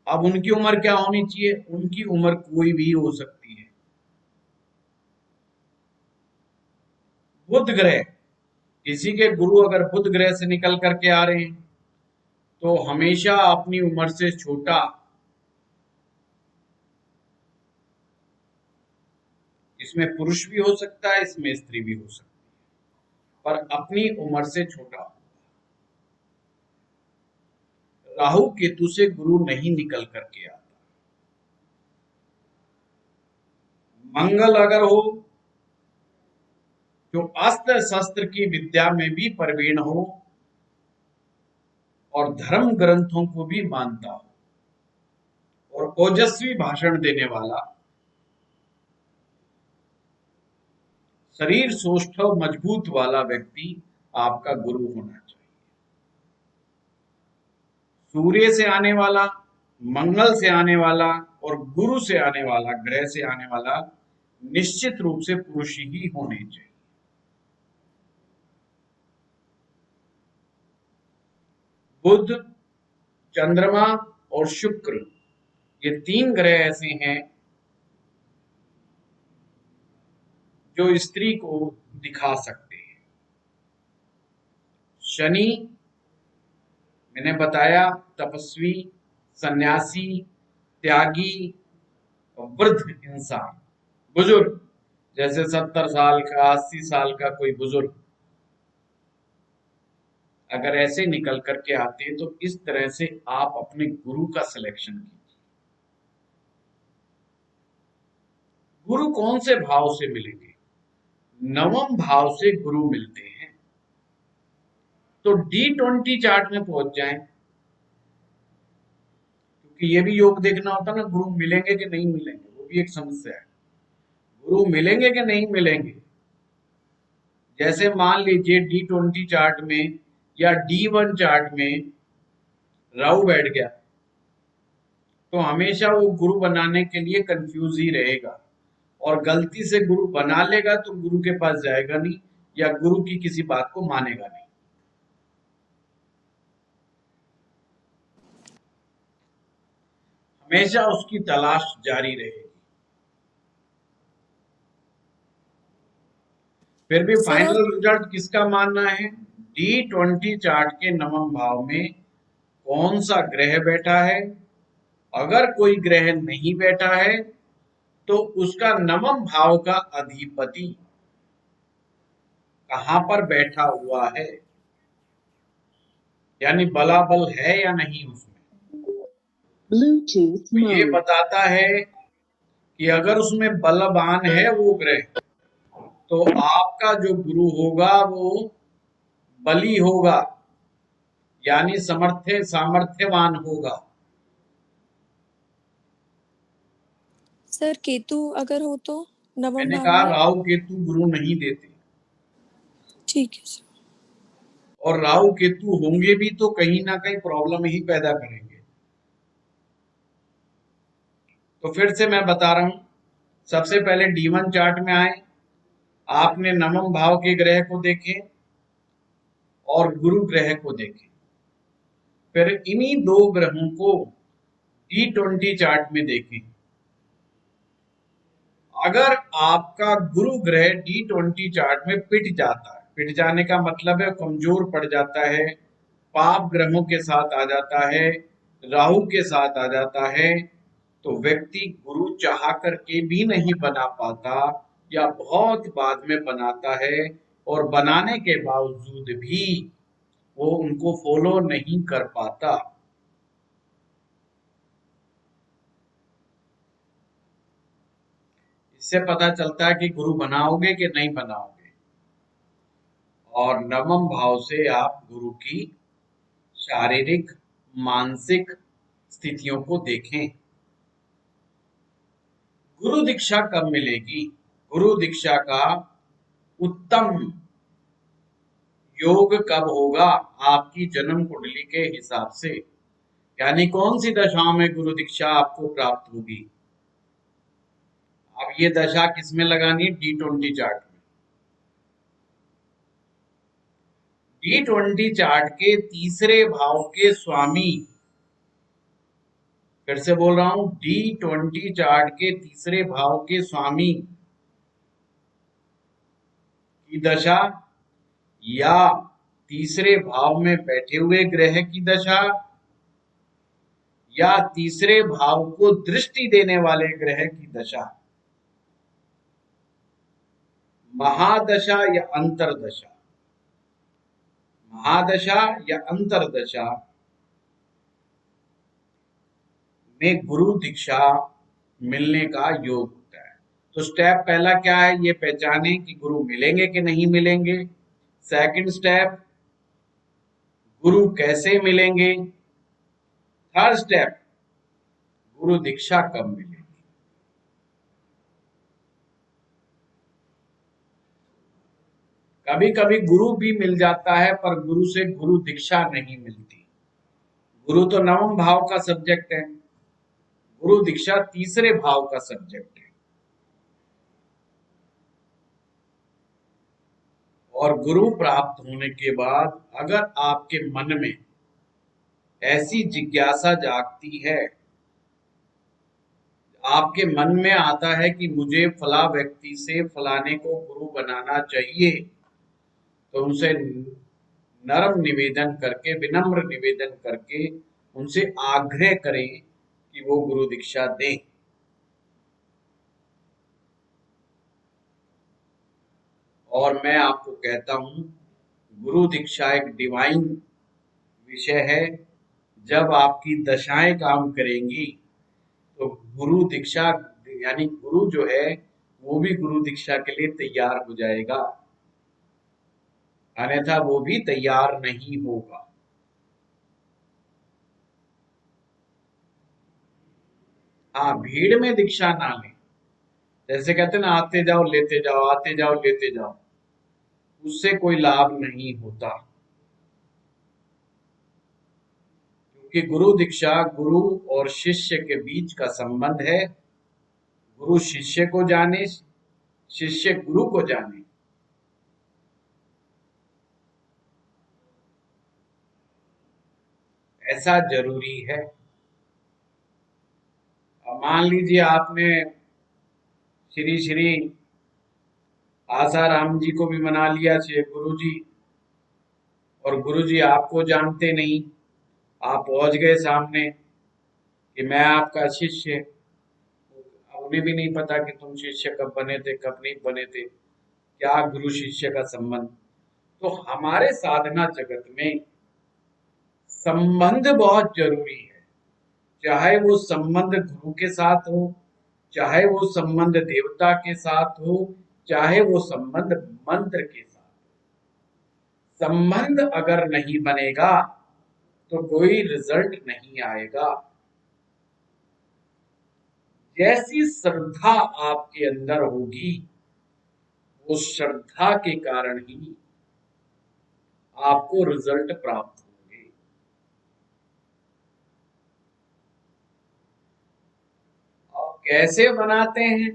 अब उनकी उम्र क्या होनी चाहिए? उनकी उम्र कोई भी हो सकती है। बुध ग्रह किसी के गुरु अगर बुध ग्रह से निकल करके आ रहे हैं तो हमेशा अपनी उम्र से छोटा, इसमें पुरुष भी हो सकता है, इसमें स्त्री भी हो सकती है, पर अपनी उम्र से छोटा। राहु केतु से गुरु नहीं निकल करके आता। मंगल अगर हो जो अस्त्र शस्त्र की विद्या में भी प्रवीण हो और धर्म ग्रंथों को भी मानता हो और ओजस्वी भाषण देने वाला, शरीर सौष्ठव मजबूत वाला व्यक्ति आपका गुरु होना चाहिए। सूर्य से आने वाला, मंगल से आने वाला और गुरु से आने वाला, ग्रह से आने वाला निश्चित रूप से पुरुष ही होने चाहिए। बुध, चंद्रमा और शुक्र, ये 3 ग्रह ऐसे हैं जो स्त्री को दिखा सकते हैं। शनि मैंने बताया तपस्वी, सन्यासी, त्यागी, वृद्ध इंसान, बुजुर्ग, जैसे 70 साल का, 80 साल का कोई बुजुर्ग अगर ऐसे निकल करके आते हैं तो इस तरह से आप अपने गुरु का सिलेक्शन कीजिए। गुरु कौन से भाव से मिलेंगे? नवम भाव से गुरु मिलते हैं। तो D20 चार्ट में पहुंच जाएं, क्योंकि ये भी योग देखना होता है ना, गुरु मिलेंगे कि नहीं मिलेंगे, वो भी एक समस्या है। गुरु मिलेंगे कि नहीं मिलेंगे, जैसे मान लीजिए D20 चार्ट में या D1 चार्ट में राहु बैठ गया तो हमेशा वो गुरु बनाने के लिए कंफ्यूज ही रहेगा, और गलती से गुरु बना लेगा तो गुरु के पास जाएगा नहीं या गुरु की किसी बात को मानेगा नहीं। हमेशा उसकी तलाश जारी रहेगी। फिर भी फाइनल रिजल्ट किसका मानना है? D20 चार्ट के नवम भाव में कौन सा ग्रह बैठा है। अगर कोई ग्रह नहीं बैठा है तो उसका नवम भाव का अधिपति कहां पर बैठा हुआ है, यानी बलाबल है या नहीं उसमें। तो ये बताता है कि अगर उसमें बलवान है वो ग्रह, तो आपका जो गुरु होगा वो बली होगा, यानी सामर्थ्यवान होगा। सर केतु अगर हो तो नवम मैंने भाव कहा में? राहु केतु गुरु नहीं देते, ठीक है सर। और राहु केतु होंगे भी तो कहीं ना कहीं प्रॉब्लम ही पैदा करेंगे। तो फिर से मैं बता रहा हूं, सबसे पहले D1 चार्ट में आए, आपने नवम भाव के ग्रह को देखे और गुरु ग्रह को देखे, फिर इन्हीं 2 ग्रहों को D20 चार्ट में देखें। अगर आपका गुरु ग्रह D20 चार्ट में पिट जाता है, पिट जाने का मतलब है कमजोर पड़ जाता है, पाप ग्रहों के साथ आ जाता है, राहु के साथ आ जाता है, तो व्यक्ति गुरु चाह करके भी नहीं बना पाता या बहुत बाद में बनाता है, और बनाने के बावजूद भी वो उनको फॉलो नहीं कर पाता। इससे पता चलता है कि गुरु बनाओगे कि नहीं बनाओगे। और नवम भाव से आप गुरु की शारीरिक मानसिक स्थितियों को देखें। गुरु दीक्षा कब मिलेगी? गुरु दीक्षा का उत्तम योग कब होगा? आपकी जन्म कुंडली के हिसाब से, यानी कौन सी दशाओं में गुरु दीक्षा आपको प्राप्त होगी। अब ये दशा किसमें लगानी है? D20 चार्ट में। D20 चार्ट के तीसरे भाव के स्वामी, फिर से बोल रहा हूं, D20 चार्ट के तीसरे भाव के स्वामी की दशा या तीसरे भाव में बैठे हुए ग्रह की दशा, या तीसरे भाव को दृष्टि देने वाले ग्रह की दशा, महादशा या अंतरदशा, महादशा या अंतरदशा में गुरु दीक्षा मिलने का योग होता है। तो स्टेप पहला क्या है, ये पहचाने कि गुरु मिलेंगे कि नहीं मिलेंगे। सेकंड स्टेप, गुरु कैसे मिलेंगे। थर्ड स्टेप, गुरु दीक्षा कब मिलेगी। कभी कभी गुरु भी मिल जाता है पर गुरु से गुरु दीक्षा नहीं मिलती। गुरु तो नवम भाव का सब्जेक्ट है, गुरु दीक्षा तीसरे भाव का सब्जेक्ट है। और गुरु प्राप्त होने के बाद अगर आपके मन में ऐसी जिज्ञासा जागती है, आपके मन में आता है कि मुझे फला व्यक्ति से फलाने को गुरु बनाना चाहिए, तो उनसे नरम निवेदन करके, विनम्र निवेदन करके उनसे आग्रह करें कि वो गुरु दीक्षा दें। और मैं आपको कहता हूं, गुरु दीक्षा एक डिवाइन विषय है। जब आपकी दशाएं काम करेंगी तो गुरु दीक्षा यानी गुरु जो है वो भी गुरु दीक्षा के लिए तैयार हो जाएगा, अन्यथा वो भी तैयार नहीं होगा। हाँ, भीड़ में दीक्षा ना लें। जैसे कहते हैं ना, आते जाओ लेते जाओ, आते जाओ लेते जाओ, उससे कोई लाभ नहीं होता। क्योंकि गुरु दीक्षा गुरु और शिष्य के बीच का संबंध है। गुरु शिष्य को जाने, शिष्य गुरु को जाने। ऐसा जरूरी है। अब मान लीजिए आपने श्री श्री आसाराम जी को भी मना लिया गुरु जी, और गुरु जी आपको जानते नहीं, आप पहुंच गए सामने कि मैं आपका शिष्य। उन्हें भी नहीं पता कि तुम शिष्य कब बने थे, कब नहीं बने थे, क्या गुरु शिष्य का संबंध। तो हमारे साधना जगत में संबंध बहुत जरूरी है। चाहे वो संबंध गुरु के साथ हो, चाहे वो संबंध देवता के साथ हो, चाहे वो संबंध मंत्र के साथ हो। संबंध अगर नहीं बनेगा तो कोई रिजल्ट नहीं आएगा। जैसी श्रद्धा आपके अंदर होगी, उस श्रद्धा के कारण ही आपको रिजल्ट प्राप्त होंगे। अब कैसे बनाते हैं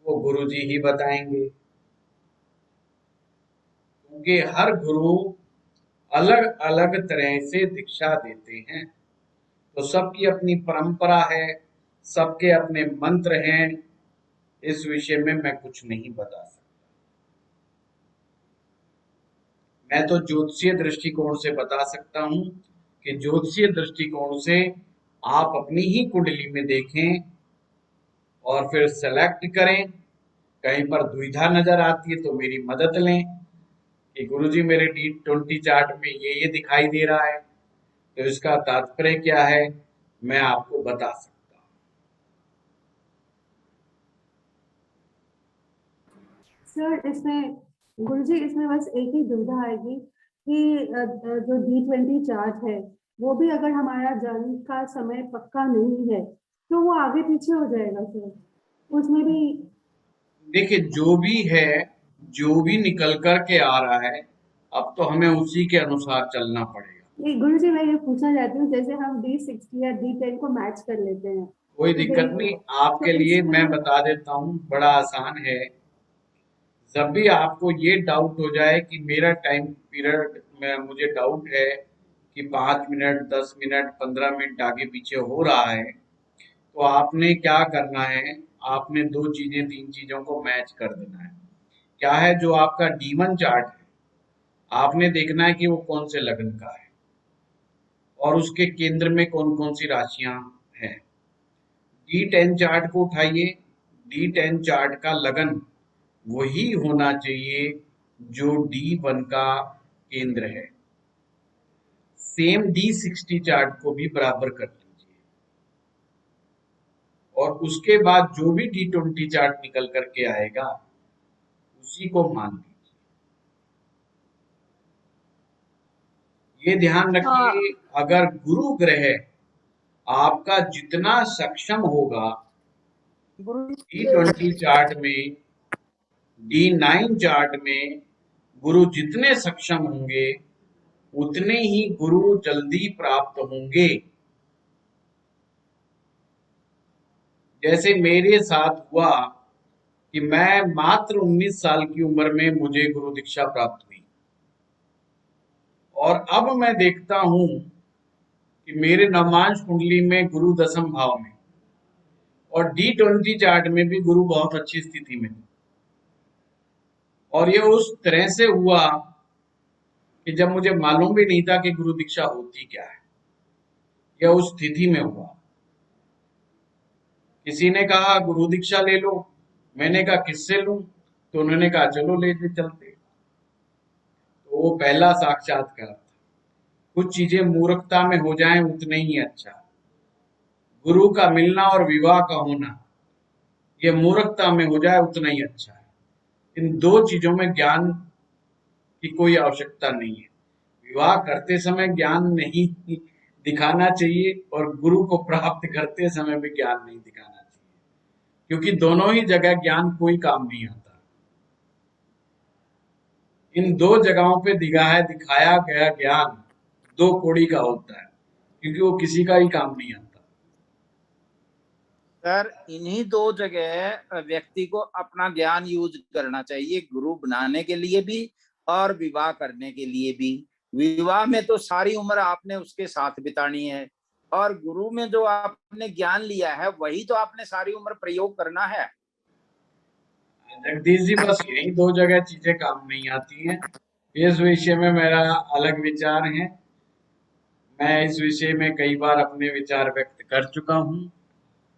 वो गुरु जी ही बताएंगे, क्योंकि हर गुरु अलग अलग तरह से दीक्षा देते हैं। तो सबकी अपनी परंपरा है, सबके अपने मंत्र हैं। इस विषय में मैं कुछ नहीं बता सकता। मैं तो ज्योतिषीय दृष्टिकोण से बता सकता हूं कि ज्योतिषीय दृष्टिकोण से आप अपनी ही कुंडली में देखें और फिर सेलेक्ट करें। कहीं पर दुविधा नजर आती है तो मेरी मदद लें कि गुरुजी मेरे D20 चार्ट में ये दिखाई दे रहा है, तो इसका तात्पर्य क्या है, मैं आपको बता सकता हूँ। सर इसमें गुरुजी, इसमें बस एक ही दुविधा आएगी कि जो D20 चार्ट है वो भी अगर हमारा जन्म का समय पक्का नहीं है तो वो आगे पीछे हो जाएगा सर, उसमें भी। देखिए, जो भी है, जो भी निकल कर के आ रहा है, अब तो हमें उसी के अनुसार चलना पड़ेगा। नहीं गुरुजी, मैं ये पूछना चाहती हूँ, जैसे हम D60 या D10 को मैच कर लेते हैं, कोई दिक्कत नहीं, आपके लिए मैं बता देता हूँ, बड़ा आसान है। जब भी आपको ये डाउट हो जाए कि मेरा टाइम पीरियड में मुझे डाउट है कि 5 मिनट, 10 मिनट, 15 मिनट आगे पीछे हो रहा है, तो आपने क्या करना है, आपने 2 चीजें 3 चीजों को मैच कर देना है। क्या है, जो आपका D1 चार्ट है, आपने देखना है कि वो कौन से लग्न का है और उसके केंद्र में कौन कौन सी राशियां हैं। D10 चार्ट को उठाइए, D10 चार्ट का लगन वही होना चाहिए जो D1 का केंद्र है। सेम D60 चार्ट को भी बराबर कर लीजिए और उसके बाद जो भी D20 चार्ट निकल करके आएगा उसी को मान लीजिए। ये ध्यान रखिए, अगर गुरु ग्रह आपका जितना सक्षम होगा D20 चार्ट में, D9 चार्ट में गुरु जितने सक्षम होंगे उतने ही गुरु जल्दी प्राप्त होंगे। जैसे मेरे साथ हुआ कि मैं मात्र 19 साल की उम्र में मुझे गुरु दीक्षा प्राप्त हुई और अब मैं देखता हूं कि मेरे नवमांश कुंडली में गुरु 10वें भाव में और D20 चार्ट में भी गुरु बहुत अच्छी स्थिति में, और ये उस तरह से हुआ कि जब मुझे मालूम भी नहीं था कि गुरु दीक्षा होती क्या है। यह उस स्थिति में हुआ। किसी ने कहा गुरु दीक्षा ले लो, मैंने कहा किससे लूं, तो उन्होंने कहा चलो ले चलते। तो वो पहला साक्षात्कार था। कुछ चीजें मूर्खता में हो जाएं उतने ही अच्छा। गुरु का मिलना और विवाह का होना ये मूर्खता में हो जाए उतना ही अच्छा है। इन दो चीजों में ज्ञान की कोई आवश्यकता नहीं है। विवाह करते समय ज्ञान नहीं दिखाना चाहिए और गुरु को प्राप्त करते समय भी ज्ञान नहीं दिखाना चाहिए, क्योंकि दोनों ही जगह ज्ञान कोई काम नहीं आता। इन दो जगहों पे दिखाया गया ज्ञान दो कौड़ी का होता है, क्योंकि वो किसी का ही काम नहीं आता। सर, इन्हीं दो जगह व्यक्ति को अपना ज्ञान यूज करना चाहिए, गुरु बनाने के लिए भी और विवाह करने के लिए भी। विवाह में तो सारी उम्र आपने उसके साथ बितानी है और गुरु में जो आपने ज्ञान लिया है वही तो आपने सारी उम्र प्रयोग करना है। जगदीश जी, बस यही दो जगह चीजें काम नहीं आती हैं। इस विषय में मेरा अलग विचार है। मैं इस विषय में कई बार अपने विचार व्यक्त कर चुका हूँ।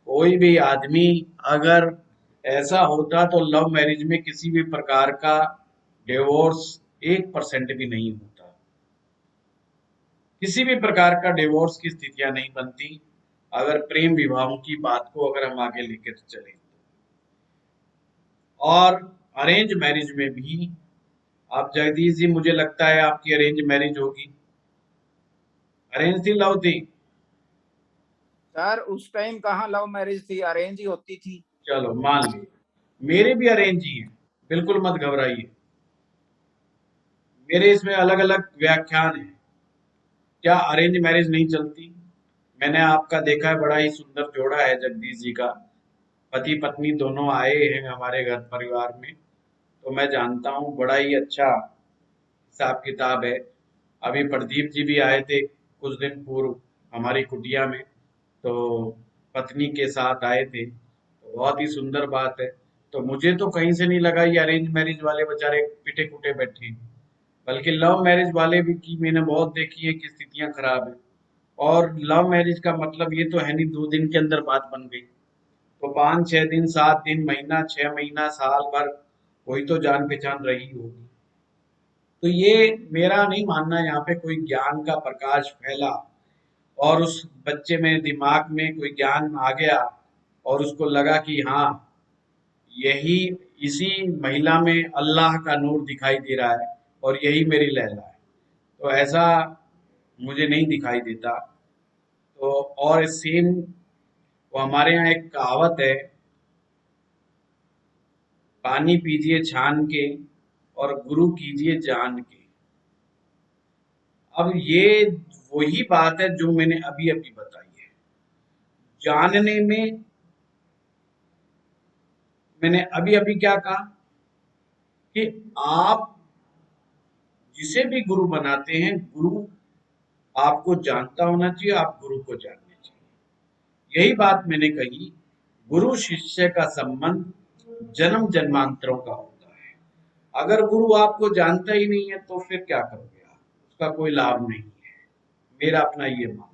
कोई भी आदमी अगर ऐसा होता तो लव मैरिज में किसी भी प्रकार का डिवोर्स 1% भी नहीं होता। किसी भी प्रकार का डिवोर्स की स्थितियां नहीं बनती अगर प्रेम विवाहों की बात को अगर हम आगे लेकर चलें। और अरेंज मैरिज में भी, आप जगदीश जी मुझे लगता है आपकी अरेंज मैरिज होगी। अरेंज थी लव थी? सर उस टाइम कहाँ लव मैरिज थी, अरेंज ही होती थी। चलो मान ली, मेरे भी अरेंज ही है, बिल्कुल मत घबराइए। मेरे इसमें अलग अलग व्याख्यान है। क्या अरेंज मैरिज नहीं चलती? मैंने आपका देखा है, बड़ा ही सुंदर जोड़ा है जगदीश जी का। पति पत्नी दोनों आए हैं हमारे घर परिवार में, तो मैं जानता हूँ बड़ा ही अच्छा हिसाब किताब है। अभी प्रदीप जी भी आए थे कुछ दिन पूर्व हमारी कुटिया में, तो पत्नी के साथ आए थे, तो बहुत ही सुंदर बात है। तो मुझे तो कहीं से नहीं लगा ये अरेंज मैरिज वाले बेचारे पिटे कुटे बैठे हैं, बल्कि लव मैरिज वाले भी की मैंने बहुत देखी है कि स्थितियां खराब है। और लव मैरिज का मतलब ये तो है नहीं 2 दिन के अंदर बात बन गई, तो 5-6 दिन, 7 दिन, महीना, 6 महीना, साल भर कोई तो जान पहचान रही होगी। तो ये मेरा नहीं मानना यहाँ पे कोई ज्ञान का प्रकाश फैला और उस बच्चे में दिमाग में कोई ज्ञान आ गया और उसको लगा कि हाँ यही, इसी महिला में अल्लाह का नूर दिखाई दे रहा है और यही मेरी लैला है, तो ऐसा मुझे नहीं दिखाई देता। तो और सेम वो हमारे यहाँ एक कहावत है, पानी पीजिए छान के और गुरु कीजिए जान के। अब ये वही बात है जो मैंने अभी अभी बताई है। जानने में मैंने अभी अभी क्या कहा कि आप जिसे भी गुरु बनाते हैं, गुरु आपको जानता होना चाहिए, आप गुरु को जानने चाहिए। यही बात मैंने कही, गुरु शिष्य का संबंध जन्म जन्मांतरों का होता है। अगर गुरु आपको जानता ही नहीं है तो फिर क्या करोगे आप? उसका कोई लाभ नहीं है। मेरा अपना ये मानना है।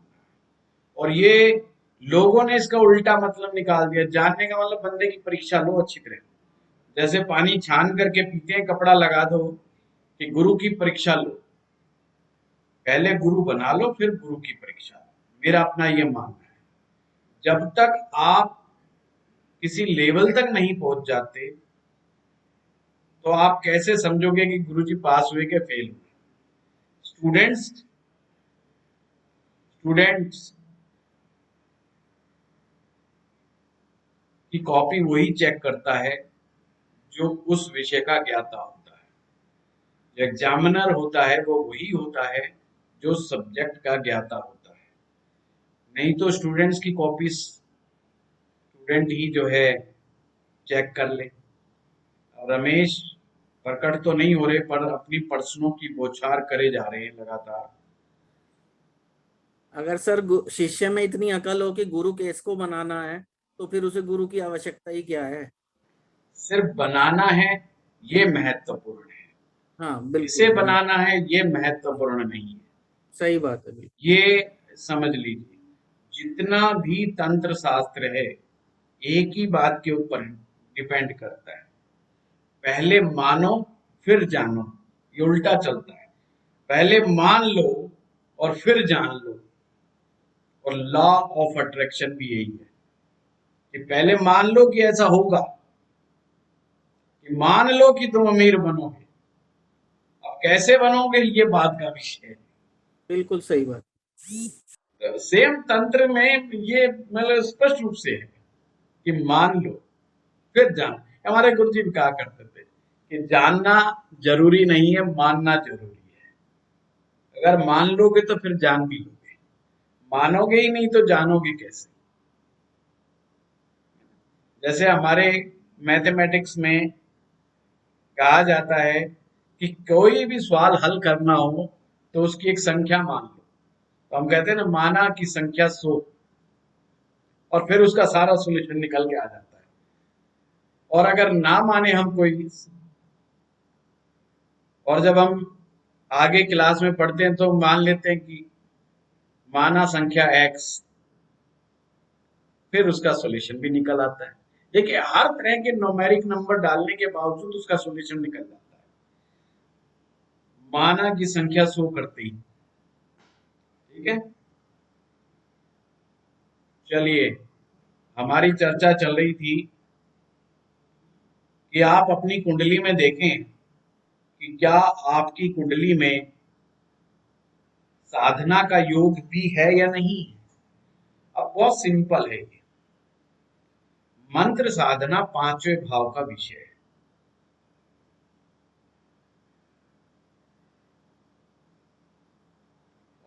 और ये लोगों ने इसका उल्टा मतलब निकाल दिया। जानने का मतलब बंदे की परीक्षा लो अच्छी तरह, जैसे पानी छान करके पीते हैं, कपड़ा लगा दो कि गुरु की परीक्षा लो। पहले गुरु बना लो, फिर गुरु की परीक्षा लो। मेरा अपना ये मानना है। जब तक आप किसी लेवल तक नहीं पहुंच जाते तो आप कैसे समझोगे कि गुरुजी पास हुए कि फेल हुए? स्टूडेंट्स की कॉपी वही चेक करता है जो उस विषय का ज्ञाता होता है। जो एग्जामिनर होता है वो वही होता है जो सब्जेक्ट का ज्ञाता होता है। नहीं तो स्टूडेंट्स की कॉपी स्टूडेंट ही जो है चेक कर ले। रमेश प्रकट तो नहीं हो रहे पर अपनी प्रश्नों की बौछार करे जा रहे हैं लगातार। अगर सर शिष्य में इतनी अकल हो कि गुरु केस को बनाना है तो फिर उसे गुरु की आवश्यकता ही क्या है? सिर्फ बनाना है ये महत्वपूर्ण है। हाँ बिल्कुल, इसे बनाना है ये महत्वपूर्ण नहीं है। सही बात है। बिल्कुल ये समझ लीजिए, जितना भी तंत्र शास्त्र है एक ही बात के ऊपर डिपेंड करता है, पहले मानो फिर जानो। ये उल्टा चलता है, पहले मान लो और फिर जान लो। और लॉ ऑफ अट्रैक्शन भी यही है कि पहले मान लो कि ऐसा होगा, कि मान लो कि तुम अमीर बनोगे। अब कैसे बनोगे ये बात का विषय है। बिल्कुल सही बात। सेम तंत्र में ये मतलब स्पष्ट रूप से है कि मान लो फिर जान। हमारे गुरुजी भी कहा करते थे कि जानना जरूरी नहीं है, मानना जरूरी है। अगर मान लोगे तो फिर जान भी लोगे, मानोगे ही नहीं तो जानोगे कैसे? जैसे हमारे मैथमेटिक्स में कहा जाता है कि कोई भी सवाल हल करना हो तो उसकी एक संख्या मान लो। तो हम कहते हैं ना, माना की संख्या 100, और फिर उसका सारा सॉल्यूशन निकल के आ जाता है। और अगर ना माने हम कोई, और जब हम आगे क्लास में पढ़ते हैं तो मान लेते हैं कि माना संख्या x, फिर उसका सॉल्यूशन भी निकल आता है। देखिए, हर तरह के न्यूमेरिक नंबर डालने के बावजूद उसका सॉल्यूशन निकल जाता है, माना की संख्या 100 करते ही। ठीक है, चलिए, हमारी चर्चा चल रही थी कि आप अपनी कुंडली में देखें कि क्या आपकी कुंडली में साधना का योग भी है या नहीं। अब बहुत सिंपल है, ये मंत्र साधना 5वें भाव का विषय है।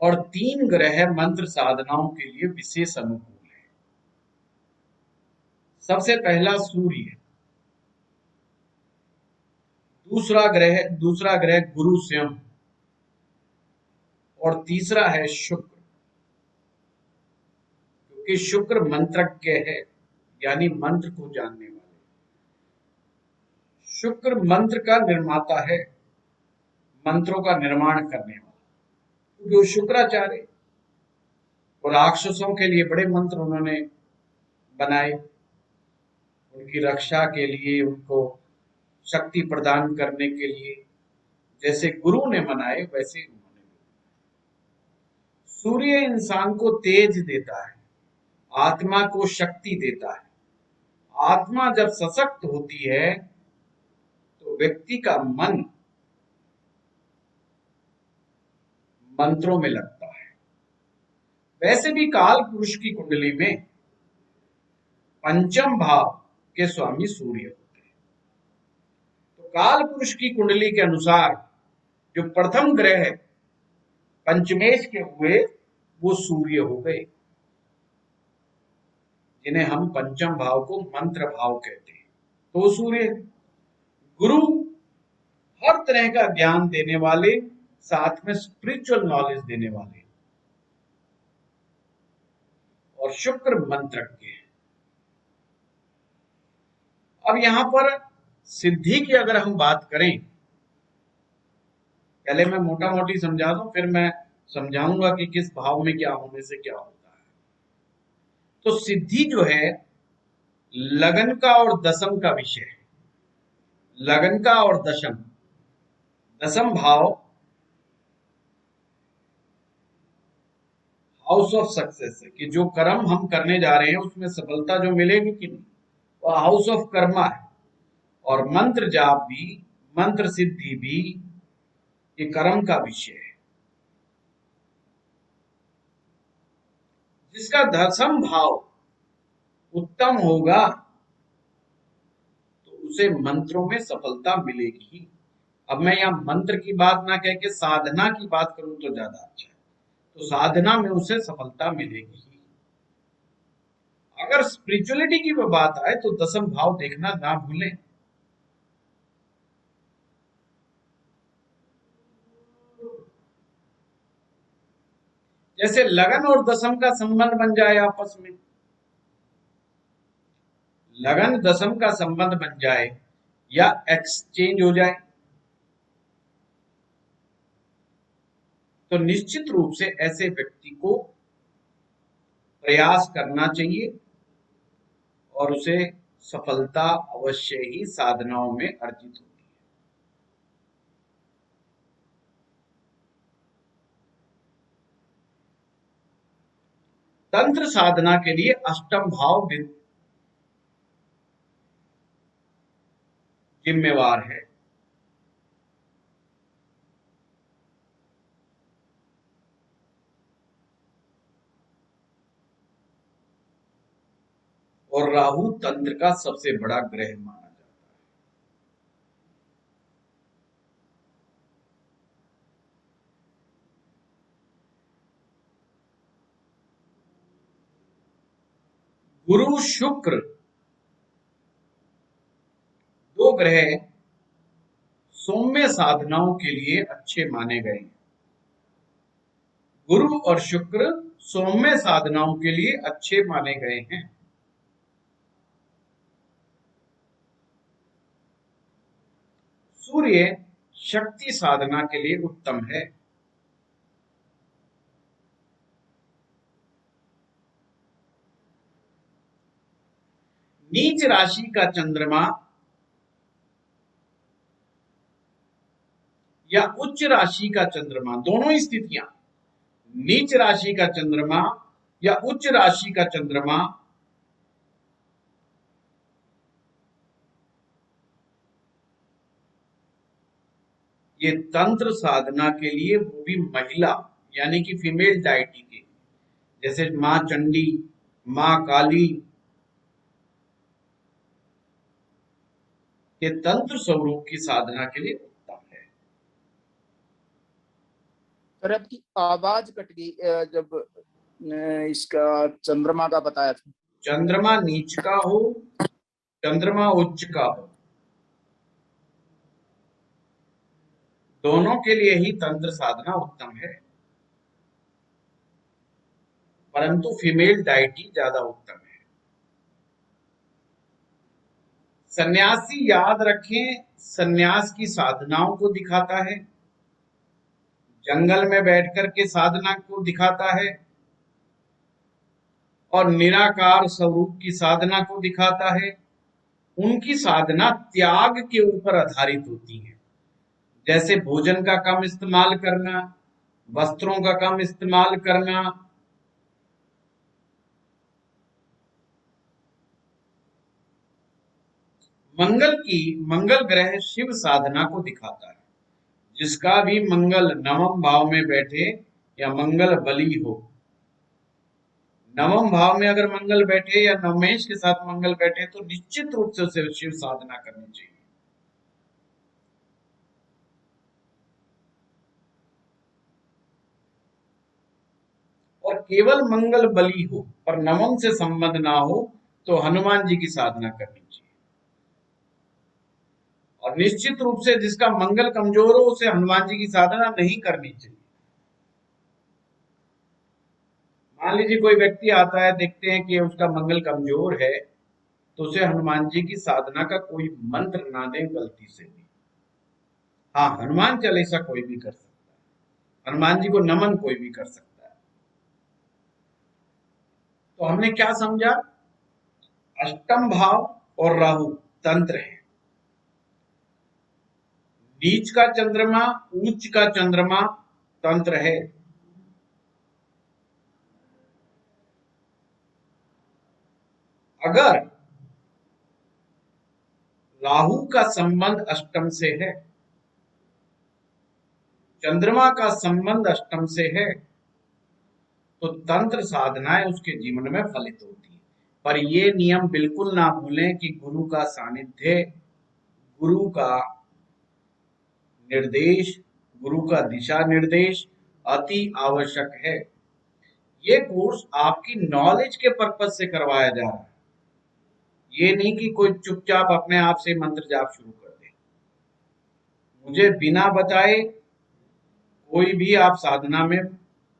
और 3 ग्रह मंत्र साधनाओं के लिए विशेष अनुकूल है। सबसे पहला सूर्य, दूसरा ग्रह गुरु स्वयं, और तीसरा है शुक्र, क्योंकि शुक्र मंत्रज्ञ है, यानी मंत्र को जानने वाले। शुक्र मंत्र का निर्माता है, मंत्रों का निर्माण करने वाला। जो शुक्राचार्य और राक्षसों के लिए बड़े मंत्र उन्होंने बनाए, उनकी रक्षा के लिए, उनको शक्ति प्रदान करने के लिए। जैसे गुरु ने बनाए वैसे उन्होंने। सूर्य इंसान को तेज देता है, आत्मा को शक्ति देता है। आत्मा जब सशक्त होती है तो व्यक्ति का मन मंत्रों में लगता है। वैसे भी काल पुरुष की कुंडली में 5म भाव के स्वामी सूर्य होते हैं। तो काल पुरुष की कुंडली के अनुसार जो प्रथम ग्रह पंचमेश के हुए वो सूर्य हो गए, जिन्हें हम 5म भाव को मंत्र भाव कहते हैं। तो सूर्य गुरु हर तरह का ज्ञान देने वाले, साथ में स्पिरिचुअल नॉलेज देने वाले, और शुक्र मंत्रज्ञ है। अब यहां पर सिद्धि की अगर हम बात करें पहले मैं मोटा मोटी समझा दूं, फिर मैं समझाऊंगा कि किस भाव में क्या होने से क्या होता है। तो सिद्धि जो है लगन का और दशम का विषय है। लगन का और दशम, दशम भाव हाउस ऑफ सक्सेस है कि जो कर्म हम करने जा रहे हैं उसमें सफलता जो मिलेगी कि नहीं, वह हाउस ऑफ कर्मा है। और मंत्र जाप भी, मंत्र सिद्धि भी ये कर्म का विषय है। जिसका दशम भाव उत्तम होगा तो उसे मंत्रों में सफलता मिलेगी। अब मैं यहाँ मंत्र की बात ना कह के साधना की बात करूं तो ज्यादा अच्छा है। तो साधना में उसे सफलता मिलेगी। अगर स्पिरिचुअलिटी की वो बात आए तो दशम भाव देखना ना भूलें। जैसे लगन और दशम का संबंध बन जाए आपस में, लगन दशम का संबंध बन जाए या एक्सचेंज हो जाए, तो निश्चित रूप से ऐसे व्यक्ति को प्रयास करना चाहिए और उसे सफलता अवश्य ही साधनाओं में अर्जित होती है। तंत्र साधना के लिए अष्टम भाव जिम्मेवार है। और राहु तंत्र का सबसे बड़ा ग्रह माना जाता है। गुरु शुक्र दो ग्रह सौम्य साधनाओं के लिए अच्छे माने गए हैं। गुरु और शुक्र सौम्य साधनाओं के लिए अच्छे माने गए हैं। सूर्य शक्ति साधना के लिए उत्तम है। नीच राशि का चंद्रमा या उच्च राशि का चंद्रमा, दोनों स्थितियां, नीच राशि का चंद्रमा या उच्च राशि का चंद्रमा ये तंत्र साधना के लिए, वो भी महिला यानी कि फीमेल डायटी के, जैसे मां चंडी, मां काली के तंत्र स्वरूप की साधना के लिए उत्तम है। सर आपकी आवाज कट गई जब इसका चंद्रमा का बताया था। चंद्रमा नीच का हो, चंद्रमा उच्च का हो, दोनों के लिए ही तंत्र साधना उत्तम है, परंतु फीमेल डायटी ज्यादा उत्तम है। सन्यासी, याद रखें, सन्यास की साधनाओं को दिखाता है, जंगल में बैठकर के साधना को दिखाता है और निराकार स्वरूप की साधना को दिखाता है। उनकी साधना त्याग के ऊपर आधारित होती है, जैसे भोजन का कम इस्तेमाल करना, वस्त्रों का कम इस्तेमाल करना, मंगल ग्रह शिव साधना को दिखाता है। जिसका भी मंगल नवम भाव में बैठे या मंगल बली हो, नवम भाव में अगर मंगल बैठे या नवमेश के साथ मंगल बैठे तो निश्चित रूप से उसे शिव साधना करनी चाहिए। और केवल मंगल बली हो पर नवम से संबंध ना हो तो हनुमान जी की साधना करनी चाहिए। और निश्चित रूप से जिसका मंगल कमजोर हो उसे हनुमान जी की साधना नहीं करनी चाहिए। मान लीजिए कोई व्यक्ति आता है, देखते हैं कि उसका मंगल कमजोर है, तो उसे हनुमान जी की साधना का कोई मंत्र ना दें गलती से भी। हाँ, हनुमान चालीसा कोई भी कर सकता है, हनुमान जी को नमन कोई भी कर सकता है। तो हमने क्या समझा? अष्टम भाव और राहु तंत्र है, नीच का चंद्रमा, उच्च का चंद्रमा तंत्र है। अगर राहु का संबंध अष्टम से है, चंद्रमा का संबंध अष्टम से है, तो तंत्र साधनाएं उसके जीवन में फलित होती है। पर ये नियम बिल्कुल ना भूलें कि गुरु का सानिध्य, गुरु का निर्देश, गुरु का दिशा निर्देश अति आवश्यक है। ये कोर्स आपकी नॉलेज के पर्पज से करवाया जा रहा है, ये नहीं कि कोई चुपचाप अपने आप से मंत्र जाप शुरू कर दे। मुझे बिना बताए कोई भी आप साधना में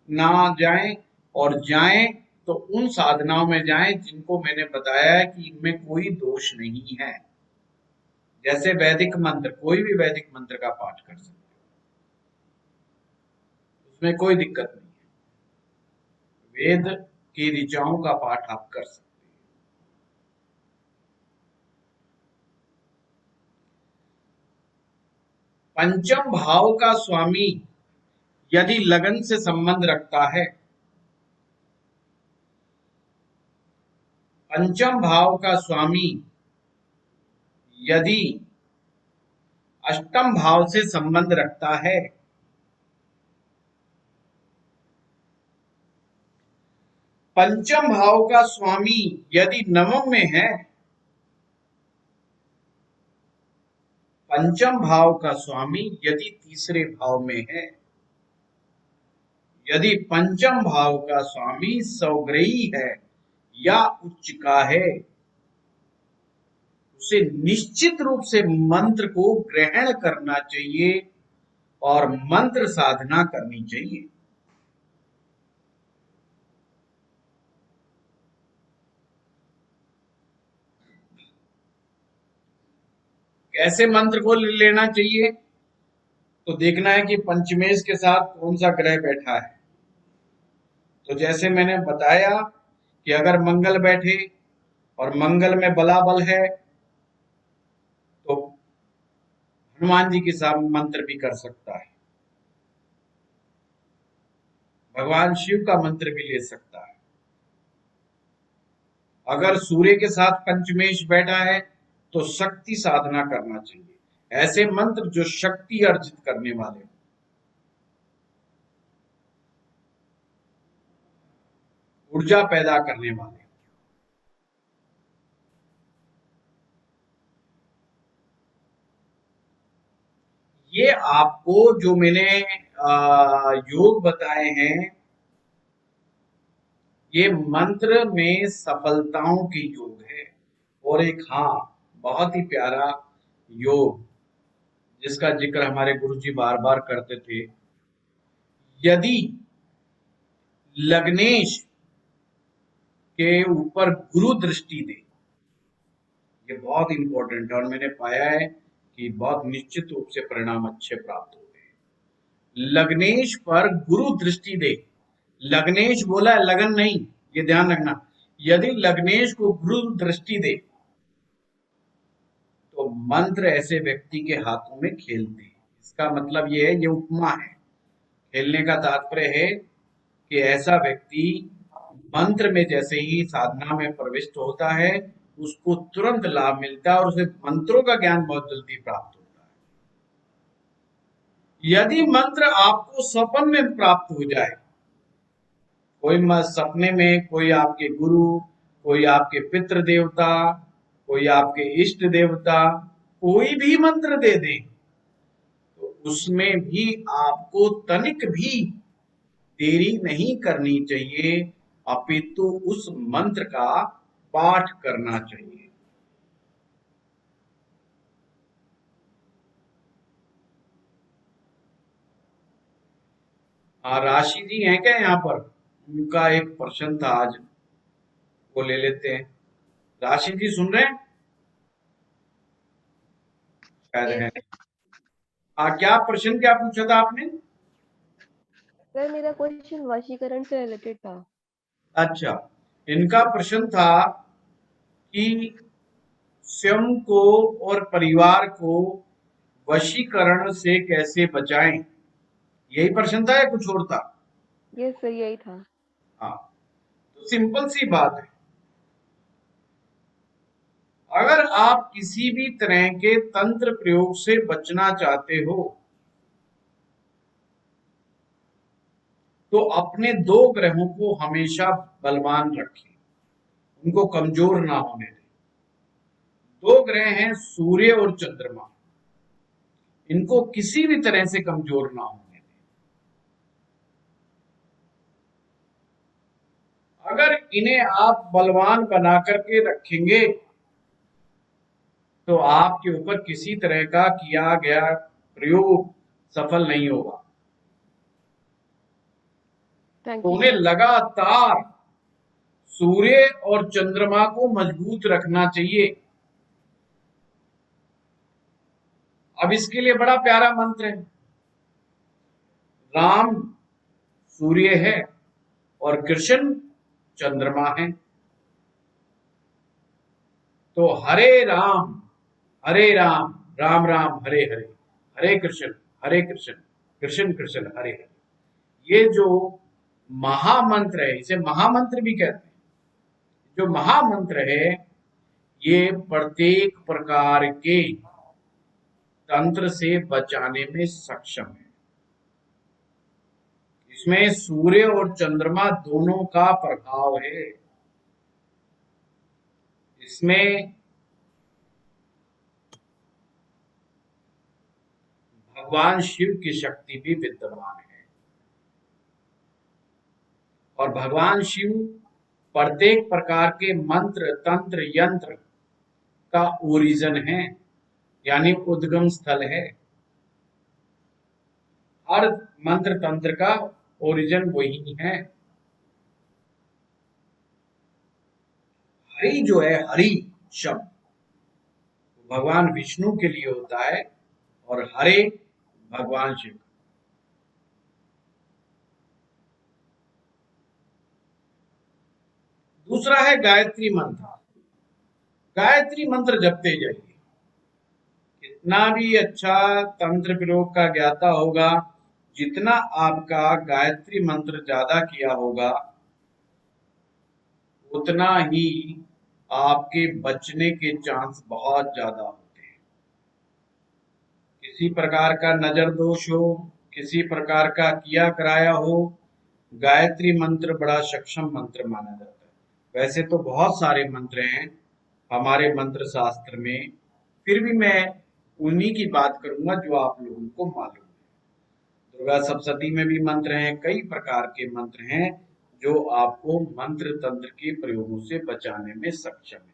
ना जाएं, और जाएं तो उन साधनाओं में जाएं जिनको मैंने बताया है कि इनमें कोई दोष नहीं है। जैसे वैदिक मंत्र, कोई भी वैदिक मंत्र का पाठ कर सकते हो, उसमें कोई दिक्कत नहीं है। वेद की ऋचाओं का पाठ आप कर सकते हैं। पंचम भाव का स्वामी यदि लगन से संबंध रखता है, पंचम भाव का स्वामी यदि अष्टम भाव से संबंध रखता है, पंचम भाव का स्वामी यदि नवम में है, पंचम भाव का स्वामी यदि तीसरे भाव में है, यदि पंचम भाव का स्वामी सौग्रही है या उच्च का है, उसे निश्चित रूप से मंत्र को ग्रहण करना चाहिए और मंत्र साधना करनी चाहिए। कैसे मंत्र को लेना चाहिए? तो देखना है कि पंचमेश के साथ कौन सा ग्रह बैठा है। तो जैसे मैंने बताया कि अगर मंगल बैठे और मंगल में बलाबल है तो हनुमान जी के साथ मंत्र भी कर सकता है, भगवान शिव का मंत्र भी ले सकता है। अगर सूर्य के साथ पंचमेश बैठा है तो शक्ति साधना करना चाहिए, ऐसे मंत्र जो शक्ति अर्जित करने वाले, ऊर्जा पैदा करने वाले। ये आपको जो मैंने योग बताए हैं, ये मंत्र में सफलताओं की योग है। और एक बहुत ही प्यारा योग जिसका जिक्र हमारे गुरुजी बार बार करते थे, यदि लग्नेश के ऊपर गुरु दृष्टि दे, ये बहुत इंपॉर्टेंट है और मैंने पाया है कि बहुत निश्चित रूप से परिणाम अच्छे प्राप्त होते हैं। लग्नेश पर गुरु दृष्टि दे, लग्नेश बोला है, लगन नहीं, ये ध्यान रखना। यदि लग्नेश को गुरु दृष्टि दे तो मंत्र ऐसे व्यक्ति के हाथों में खेलते हैं। इसका मतलब ये है, ये उपमा है। खेलने का तात्पर्य है कि ऐसा व्यक्ति मंत्र में जैसे ही साधना में प्रविष्ट होता है, उसको तुरंत लाभ मिलता है और उसे मंत्रों का ज्ञान बहुत जल्दी प्राप्त होता है। यदि मंत्र आपको स्वप्न में प्राप्त हो जाए, कोई सपने में कोई आपके गुरु, कोई आपके पितृ देवता, कोई आपके इष्ट देवता कोई भी मंत्र दे दे, तो उसमें भी आपको तनिक भी देरी नहीं करनी चाहिए, अपितु उस मंत्र का पाठ करना चाहिए। राशि जी हैं क्या यहाँ पर? उनका एक प्रश्न था आज, वो ले लेते हैं। राशि जी सुन रहे हैं? शायद है। क्या प्रश्न क्या पूछा था आपने? सर मेरा क्वेश्चन वशीकरण से रिलेटेड था। अच्छा, इनका प्रश्न था कि स्वयं को और परिवार को वशीकरण से कैसे बचाएं, यही प्रश्न था या कुछ और था? यस सर यही था। हाँ, तो सिंपल सी बात है, अगर आप किसी भी तरह के तंत्र प्रयोग से बचना चाहते हो तो अपने 2 ग्रहों को हमेशा बलवान रखें, उनको कमजोर ना होने दें। 2 ग्रह हैं सूर्य और चंद्रमा, इनको किसी भी तरह से कमजोर ना होने दें। अगर इन्हें आप बलवान बना करके रखेंगे तो आपके ऊपर किसी तरह का किया गया प्रयोग सफल नहीं होगा। थैंक तो यू उन्हें सर। लगातार सूर्य और चंद्रमा को मजबूत रखना चाहिए। अब इसके लिए बड़ा प्यारा मंत्र है, राम सूर्य है और कृष्ण चंद्रमा है, तो हरे राम राम राम हरे हरे, हरे कृष्ण कृष्ण कृष्ण हरे हरे। ये जो महामंत्र है, इसे महामंत्र भी कहते हैं। जो महामंत्र है ये प्रत्येक प्रकार के तंत्र से बचाने में सक्षम है। इसमें सूर्य और चंद्रमा दोनों का प्रभाव है। इसमें भगवान शिव की शक्ति भी विद्यमान है और भगवान शिव प्रत्येक प्रकार के मंत्र तंत्र यंत्र का ओरिजिन है, यानी उद्गम स्थल है। हर मंत्र तंत्र का ओरिजिन वही है। हरि जो है, हरि शब्द भगवान विष्णु के लिए होता है और हरे भगवान शिव। दूसरा है गायत्री मंत्र। गायत्री मंत्र जपते जाइए। कितना भी अच्छा तंत्र प्रयोग का ज्ञाता होगा, जितना आपका गायत्री मंत्र ज्यादा किया होगा उतना ही आपके बचने के चांस बहुत ज्यादा होते हैं। किसी प्रकार का नजर दोष हो, किसी प्रकार का किया कराया हो, गायत्री मंत्र बड़ा सक्षम मंत्र माना जाता है। वैसे तो बहुत सारे मंत्र हैं हमारे मंत्र शास्त्र में, फिर भी मैं उन्हीं की बात करूंगा जो आप लोगों को मालूम है। दुर्गा सप्तशती में भी मंत्र हैं, कई प्रकार के मंत्र हैं जो आपको मंत्र तंत्र के प्रयोगों से बचाने में सक्षम है।